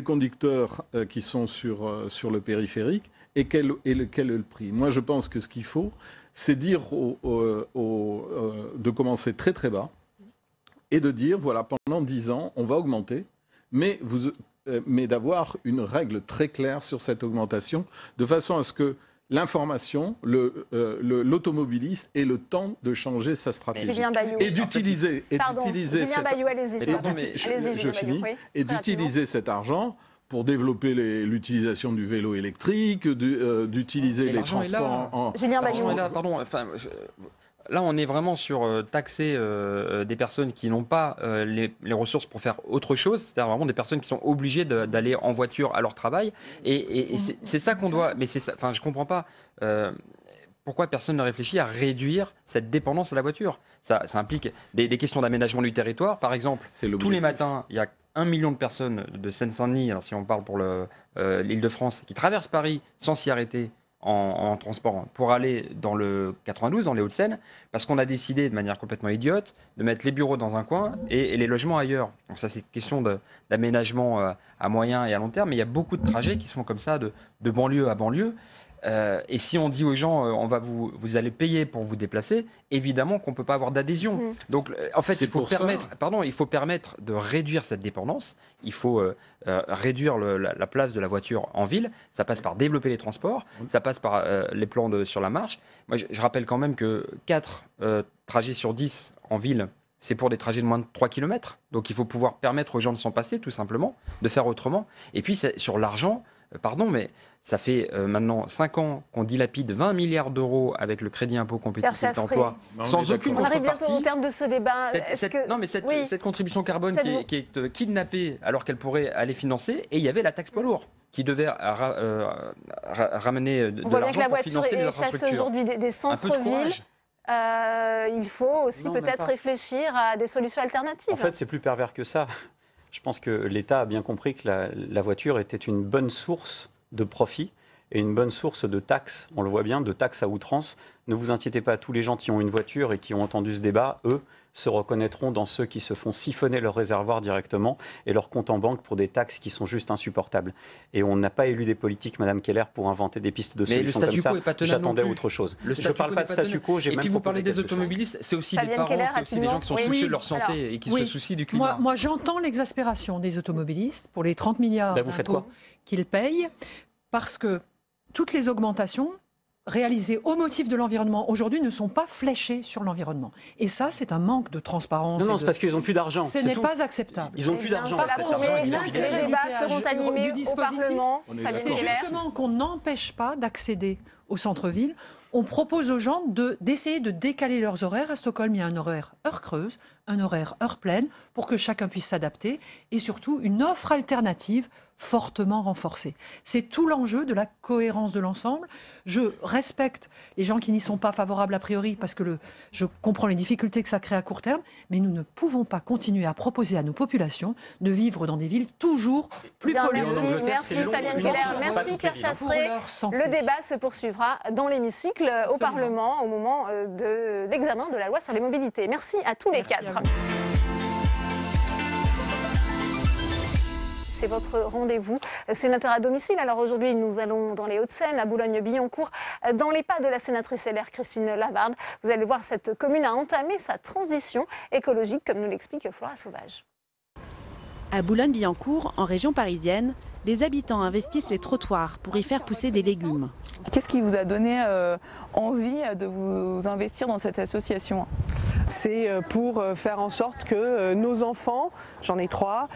conducteurs qui sont sur le périphérique et quel est le prix? Moi, je pense que ce qu'il faut, c'est dire de commencer très très bas. Et de dire, voilà, pendant 10 ans, on va augmenter, mais d'avoir une règle très claire sur cette augmentation, de façon à ce que l'information, l'automobiliste ait le temps de changer sa stratégie. Et d'utiliser cet argent pour développer l'utilisation du vélo électrique, d'utiliser les transports en... Julien Bayou. Là, on est vraiment sur taxer des personnes qui n'ont pas les ressources pour faire autre chose, c'est-à-dire vraiment des personnes qui sont obligées d'aller en voiture à leur travail. Et c'est ça qu'on doit... Mais c'est ça, enfin, je comprends pas pourquoi personne ne réfléchit à réduire cette dépendance à la voiture. Ça implique des questions d'aménagement du territoire. Par exemple, tous les matins, il y a 1 million de personnes de Seine-Saint-Denis, alors si on parle pour l'Île-de-France, qui traversent Paris sans s'y arrêter en transport pour aller dans le 92, dans les Hauts-de-Seine, parce qu'on a décidé de manière complètement idiote de mettre les bureaux dans un coin et les logements ailleurs. Donc ça, c'est une question d'aménagement à moyen et à long terme, mais il y a beaucoup de trajets qui se font comme ça, de banlieue à banlieue. Et si on dit aux gens, vous allez payer pour vous déplacer, évidemment qu'on ne peut pas avoir d'adhésion. Donc, en fait, il faut permettre de réduire cette dépendance. Il faut réduire la place de la voiture en ville. Ça passe par développer les transports. Ça passe par les plans sur la marche. Moi, je rappelle quand même que 4 trajets sur 10 en ville, c'est pour des trajets de moins de 3 km. Donc, il faut pouvoir permettre aux gens de s'en passer, tout simplement, de faire autrement. Et puis, sur l'argent... pardon, mais ça fait maintenant 5 ans qu'on dilapide 20 milliards d'euros avec le crédit impôt compétitivité emploi, sans aucune contrepartie. On arrive bientôt au terme de ce débat. Cette contribution carbone qui est kidnappée alors qu'elle pourrait aller financer, et il y avait la taxe poids lourd qui devait ramener de l'argent pour financer les infrastructures. On voit bien que la voiture est chasse aujourd'hui des centres-villes. Il faut aussi peut-être réfléchir à des solutions alternatives. En fait, c'est plus pervers que ça. Je pense que l'État a bien compris que la voiture était une bonne source de profit et une bonne source de taxes. On le voit bien, de taxes à outrance. Ne vous inquiétez pas, tous les gens qui ont une voiture et qui ont entendu ce débat, eux, se reconnaîtront dans ceux qui se font siphonner leur réservoir directement et leur compte en banque pour des taxes qui sont juste insupportables. Et on n'a pas élu des politiques, Madame Keller, pour inventer des pistes de solutions comme ça. J'attendais autre chose. Je ne parle pas de statu quo, j'ai même proposé. Et puis vous parlez des automobilistes, c'est aussi des parents, c'est aussi des gens qui sont soucieux de leur santé et qui se soucient du climat. Moi j'entends l'exaspération des automobilistes pour les 30 milliards d'impôts qu'ils payent, parce que toutes les augmentations réalisées au motif de l'environnement aujourd'hui ne sont pas fléchées sur l'environnement. Et ça, c'est un manque de transparence. Non, c'est parce qu'ils n'ont plus d'argent. Ce n'est pas acceptable. Ils n'ont plus d'argent. Les débats seront animés au Parlement. C'est justement qu'on n'empêche pas d'accéder au centre-ville. On propose aux gens d'essayer de décaler leurs horaires. À Stockholm, il y a un horaire heure creuse, un horaire heure pleine, pour que chacun puisse s'adapter, et surtout une offre alternative fortement renforcée. C'est tout l'enjeu de la cohérence de l'ensemble. Je respecte les gens qui n'y sont pas favorables a priori, parce que je comprends les difficultés que ça crée à court terme, mais nous ne pouvons pas continuer à proposer à nos populations de vivre dans des villes toujours plus polluantes. Merci Fabienne Keller, merci Pierre Chasseret. Le débat se poursuivra dans l'hémicycle au Parlement au moment de l'examen de la loi sur les mobilités. Merci à tous les quatre. C'est votre rendez-vous sénateur à domicile. Alors aujourd'hui, nous allons dans les Hauts-de-Seine, à Boulogne-Billancourt, dans les pas de la sénatrice LR Christine Lavarde. Vous allez voir, cette commune a entamé sa transition écologique, comme nous l'explique Flora Sauvage. À Boulogne-Billancourt, en région parisienne, les habitants investissent les trottoirs pour y faire pousser des légumes. Qu'est-ce qui vous a donné envie de vous investir dans cette association ? C'est pour faire en sorte que nos enfants, j'en ai 3,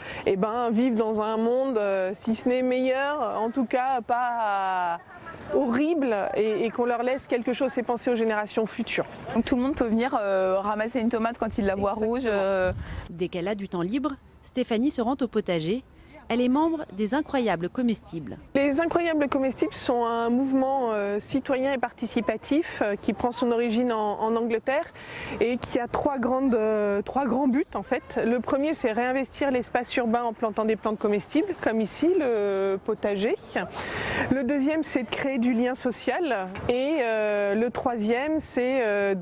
vivent dans un monde, si ce n'est meilleur, en tout cas pas horrible, et qu'on leur laisse quelque chose, c'est penser aux générations futures. Donc tout le monde peut venir ramasser une tomate quand il la voit rouge. Dès qu'elle a du temps libre, Stéphanie se rend au potager. Elle est membre des Incroyables Comestibles. Les Incroyables Comestibles sont un mouvement citoyen et participatif qui prend son origine en Angleterre et qui a trois grands buts en fait. Le premier, c'est réinvestir l'espace urbain en plantant des plantes comestibles, comme ici le potager. Le deuxième, c'est de créer du lien social. Et le troisième, c'est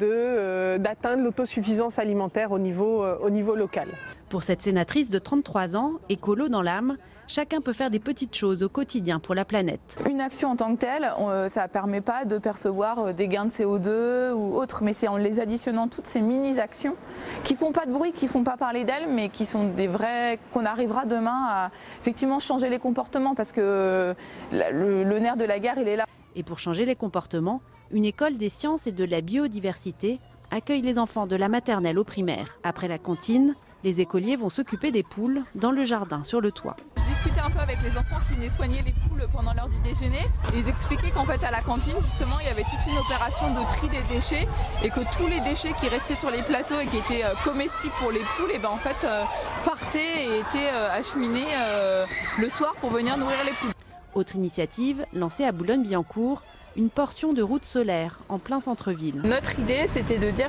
d'atteindre l'autosuffisance alimentaire au niveau local. Pour cette sénatrice de 33 ans, écolo dans l'âme, chacun peut faire des petites choses au quotidien pour la planète. Une action en tant que telle, ça ne permet pas de percevoir des gains de CO2 ou autre, mais c'est en les additionnant toutes ces mini-actions qui ne font pas de bruit, qui ne font pas parler d'elles, mais qui sont des vrais, qu'on arrivera demain à effectivement changer les comportements, parce que le nerf de la guerre, il est là. Et pour changer les comportements, une école des sciences et de la biodiversité accueille les enfants de la maternelle au primaire. Après la cantine, les écoliers vont s'occuper des poules dans le jardin sur le toit. Je discutais un peu avec les enfants qui venaient soigner les poules pendant l'heure du déjeuner et ils expliquaient qu'en fait à la cantine justement il y avait toute une opération de tri des déchets et que tous les déchets qui restaient sur les plateaux et qui étaient comestibles pour les poules en fait partaient et étaient acheminés le soir pour venir nourrir les poules. Autre initiative lancée à Boulogne-Billancourt, une portion de route solaire en plein centre-ville. Notre idée, c'était de dire,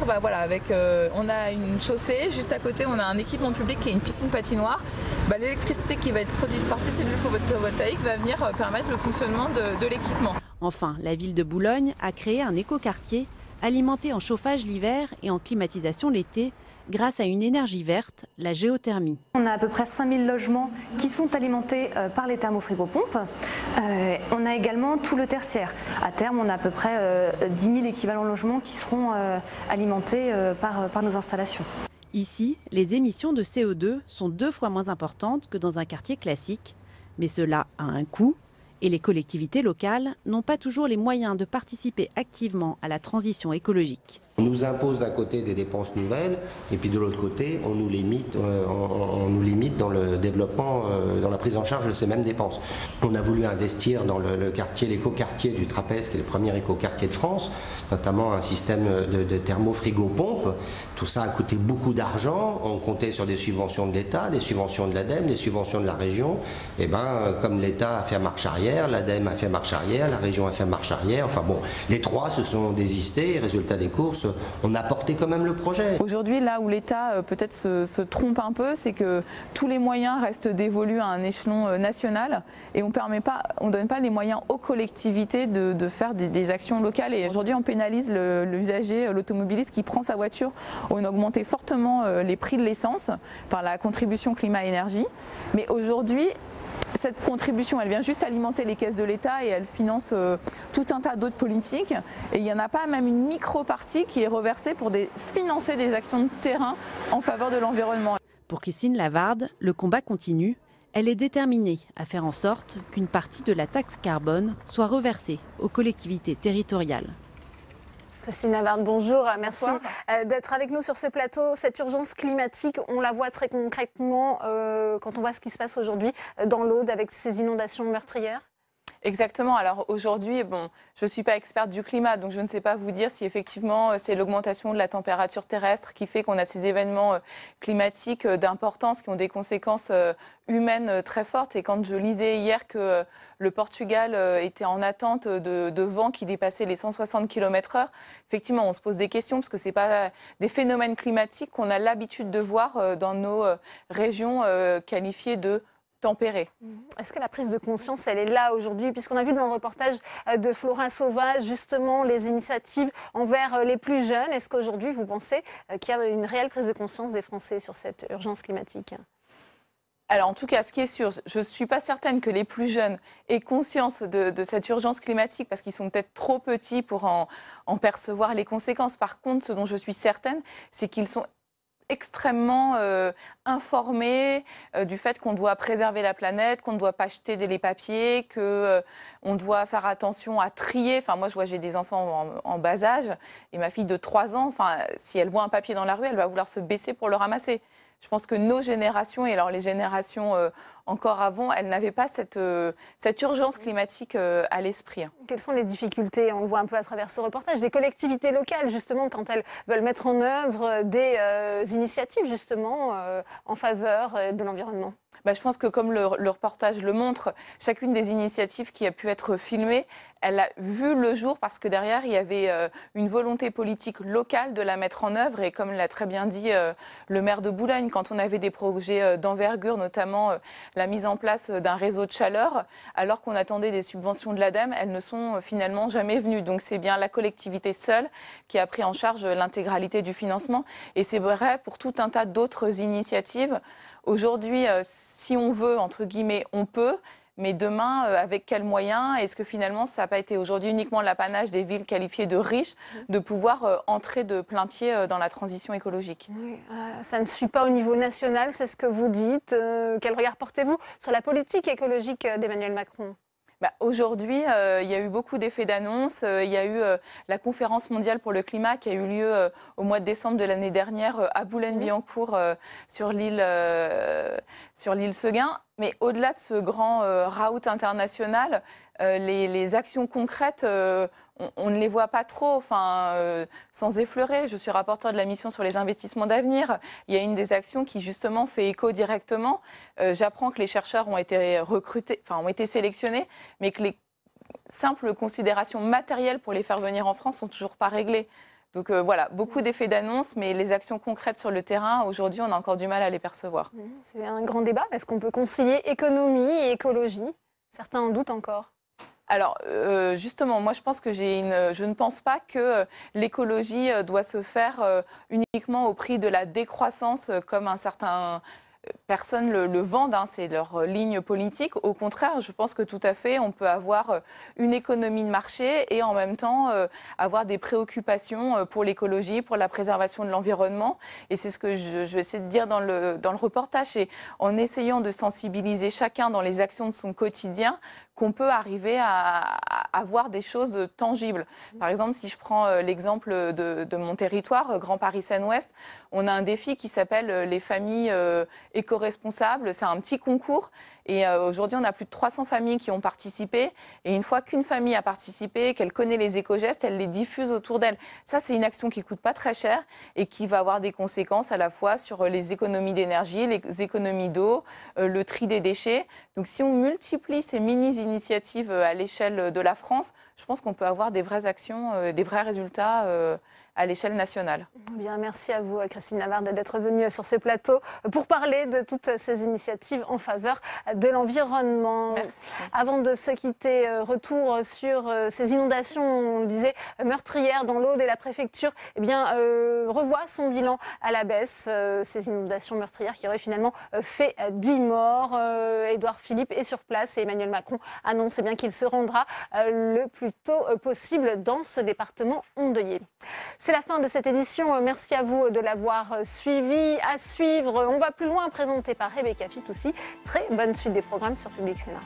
on a une chaussée, juste à côté, on a un équipement public qui est une piscine patinoire. L'électricité qui va être produite par ces cellules photovoltaïques va venir permettre le fonctionnement de l'équipement. Enfin, la ville de Boulogne a créé un écoquartier alimenté en chauffage l'hiver et en climatisation l'été, grâce à une énergie verte, la géothermie. On a à peu près 5000 logements qui sont alimentés par les thermofrigopompes. On a également tout le tertiaire. À terme, on a à peu près 10 000 équivalents logements qui seront alimentés par nos installations. Ici, les émissions de CO2 sont 2 fois moins importantes que dans un quartier classique. Mais cela a un coût et les collectivités locales n'ont pas toujours les moyens de participer activement à la transition écologique. On nous impose d'un côté des dépenses nouvelles et puis de l'autre côté on nous limite dans le développement, dans la prise en charge de ces mêmes dépenses. On a voulu investir dans le quartier, l'écoquartier du Trapèze, qui est le premier écoquartier de France, notamment un système de thermo-frigo-pompe. Tout ça a coûté beaucoup d'argent. On comptait sur des subventions de l'État, des subventions de l'ADEME, des subventions de la région. Et comme l'État a fait marche arrière, l'ADEME a fait marche arrière, la région a fait marche arrière. Enfin bon, les trois se sont désistés. Résultat des courses, on a porté quand même le projet. Aujourd'hui, là où l'État peut-être se trompe un peu, c'est que tous les moyens restent dévolus à un échelon national et on ne donne pas les moyens aux collectivités de faire des actions locales. Et aujourd'hui, on pénalise l'usager, l'automobiliste qui prend sa voiture. On a augmenté fortement les prix de l'essence par la contribution climat-énergie. Mais aujourd'hui, cette contribution, elle vient juste alimenter les caisses de l'État et elle finance tout un tas d'autres politiques. Et il n'y en a pas même une micro-partie qui est reversée pour financer des actions de terrain en faveur de l'environnement. Pour Christine Lavarde, le combat continue. Elle est déterminée à faire en sorte qu'une partie de la taxe carbone soit reversée aux collectivités territoriales. Christine Lavarde, bonjour. Merci d'être avec nous sur ce plateau. Cette urgence climatique, on la voit très concrètement quand on voit ce qui se passe aujourd'hui dans l'Aude avec ces inondations meurtrières. Exactement. Alors aujourd'hui, je ne suis pas experte du climat, donc je ne sais pas vous dire si effectivement c'est l'augmentation de la température terrestre qui fait qu'on a ces événements climatiques d'importance qui ont des conséquences humaines très fortes. Et quand je lisais hier que le Portugal était en attente de vents qui dépassaient les 160 km/h, effectivement, on se pose des questions parce que ce n'est pas des phénomènes climatiques qu'on a l'habitude de voir dans nos régions qualifiées de tempéré. Est-ce que la prise de conscience, elle est là aujourd'hui? Puisqu'on a vu dans le reportage de Florin Sauvage, justement, les initiatives envers les plus jeunes. Est-ce qu'aujourd'hui, vous pensez qu'il y a une réelle prise de conscience des Français sur cette urgence climatique? Alors, en tout cas, ce qui est sûr, je ne suis pas certaine que les plus jeunes aient conscience de cette urgence climatique parce qu'ils sont peut-être trop petits pour en percevoir les conséquences. Par contre, ce dont je suis certaine, c'est qu'ils sont extrêmement informés du fait qu'on doit préserver la planète, qu'on ne doit pas jeter les papiers, qu'on doit faire attention à trier. Enfin, moi, j'ai des enfants en bas âge et ma fille de 3 ans, si elle voit un papier dans la rue, elle va vouloir se baisser pour le ramasser. Je pense que nos générations, et alors les générations encore avant, elles n'avaient pas cette urgence climatique à l'esprit. Quelles sont les difficultés, on le voit un peu à travers ce reportage, des collectivités locales, justement, quand elles veulent mettre en œuvre des initiatives, justement, en faveur de l'environnement? Je pense que comme le reportage le montre, chacune des initiatives qui a pu être filmée, elle a vu le jour parce que derrière, il y avait une volonté politique locale de la mettre en œuvre. Et comme l'a très bien dit le maire de Boulogne, quand on avait des projets d'envergure, notamment la mise en place d'un réseau de chaleur, alors qu'on attendait des subventions de l'ADEME, elles ne sont finalement jamais venues. Donc c'est bien la collectivité seule qui a pris en charge l'intégralité du financement. Et c'est vrai pour tout un tas d'autres initiatives. Aujourd'hui, si on veut, entre guillemets, on peut, mais demain, avec quels moyens? Est-ce que finalement, ça n'a pas été aujourd'hui uniquement l'apanage des villes qualifiées de riches de pouvoir entrer de plein pied dans la transition écologique? Oui, ça ne suit pas au niveau national, c'est ce que vous dites. Quel regard portez-vous sur la politique écologique d'Emmanuel Macron? Aujourd'hui, il y a eu beaucoup d'effets d'annonce. Il y a eu la conférence mondiale pour le climat qui a eu lieu au mois de décembre de l'année dernière à Boulogne-Billancourt sur l'île Seguin. Mais au-delà de ce grand raout international, les actions concrètes, on ne les voit pas trop, sans effleurer. Je suis rapporteure de la mission sur les investissements d'avenir. Il y a une des actions qui justement fait écho directement. J'apprends que les chercheurs ont été recrutés, ont été sélectionnés, mais que les simples considérations matérielles pour les faire venir en France sont toujours pas réglées. Donc voilà, beaucoup d'effets d'annonce, mais les actions concrètes sur le terrain, aujourd'hui, on a encore du mal à les percevoir. C'est un grand débat. Est-ce qu'on peut concilier économie et écologie? Certains en doutent encore. Alors, justement, moi, je pense que je ne pense pas que l'écologie doit se faire uniquement au prix de la décroissance, comme un certain personnes le vendent, c'est leur ligne politique. Au contraire, je pense que tout à fait, on peut avoir une économie de marché et en même temps avoir des préoccupations pour l'écologie, pour la préservation de l'environnement. Et c'est ce que je vais essayer de dire dans le reportage. Et en essayant de sensibiliser chacun dans les actions de son quotidien, qu'on peut arriver à avoir des choses tangibles. Par exemple, si je prends l'exemple de mon territoire, Grand Paris Seine-Ouest, on a un défi qui s'appelle les familles éco-responsables. C'est un petit concours et aujourd'hui, on a plus de 300 familles qui ont participé. Et une fois qu'une famille a participé, qu'elle connaît les éco-gestes, elle les diffuse autour d'elle. Ça, c'est une action qui ne coûte pas très cher et qui va avoir des conséquences à la fois sur les économies d'énergie, les économies d'eau, le tri des déchets. Donc, si on multiplie ces mini-initiatives à l'échelle de la France, je pense qu'on peut avoir des vraies actions, des vrais résultats à l'échelle nationale. Bien, merci à vous, Christine Lavarde, d'être venue sur ce plateau pour parler de toutes ces initiatives en faveur de l'environnement. Merci. Avant de se quitter, retour sur ces inondations, on le disait, meurtrières dans l'Aude, et la préfecture revoit son bilan à la baisse. Ces inondations meurtrières qui auraient finalement fait 10 morts. Édouard Philippe est sur place et Emmanuel Macron annonce bien qu'il se rendra le plus tôt possible dans ce département endeuillé. C'est la fin de cette édition. Merci à vous de l'avoir suivi. À suivre, on va plus loin, présenté par Rebecca Fitoussi. Très bonne suite des programmes sur Public Sénat.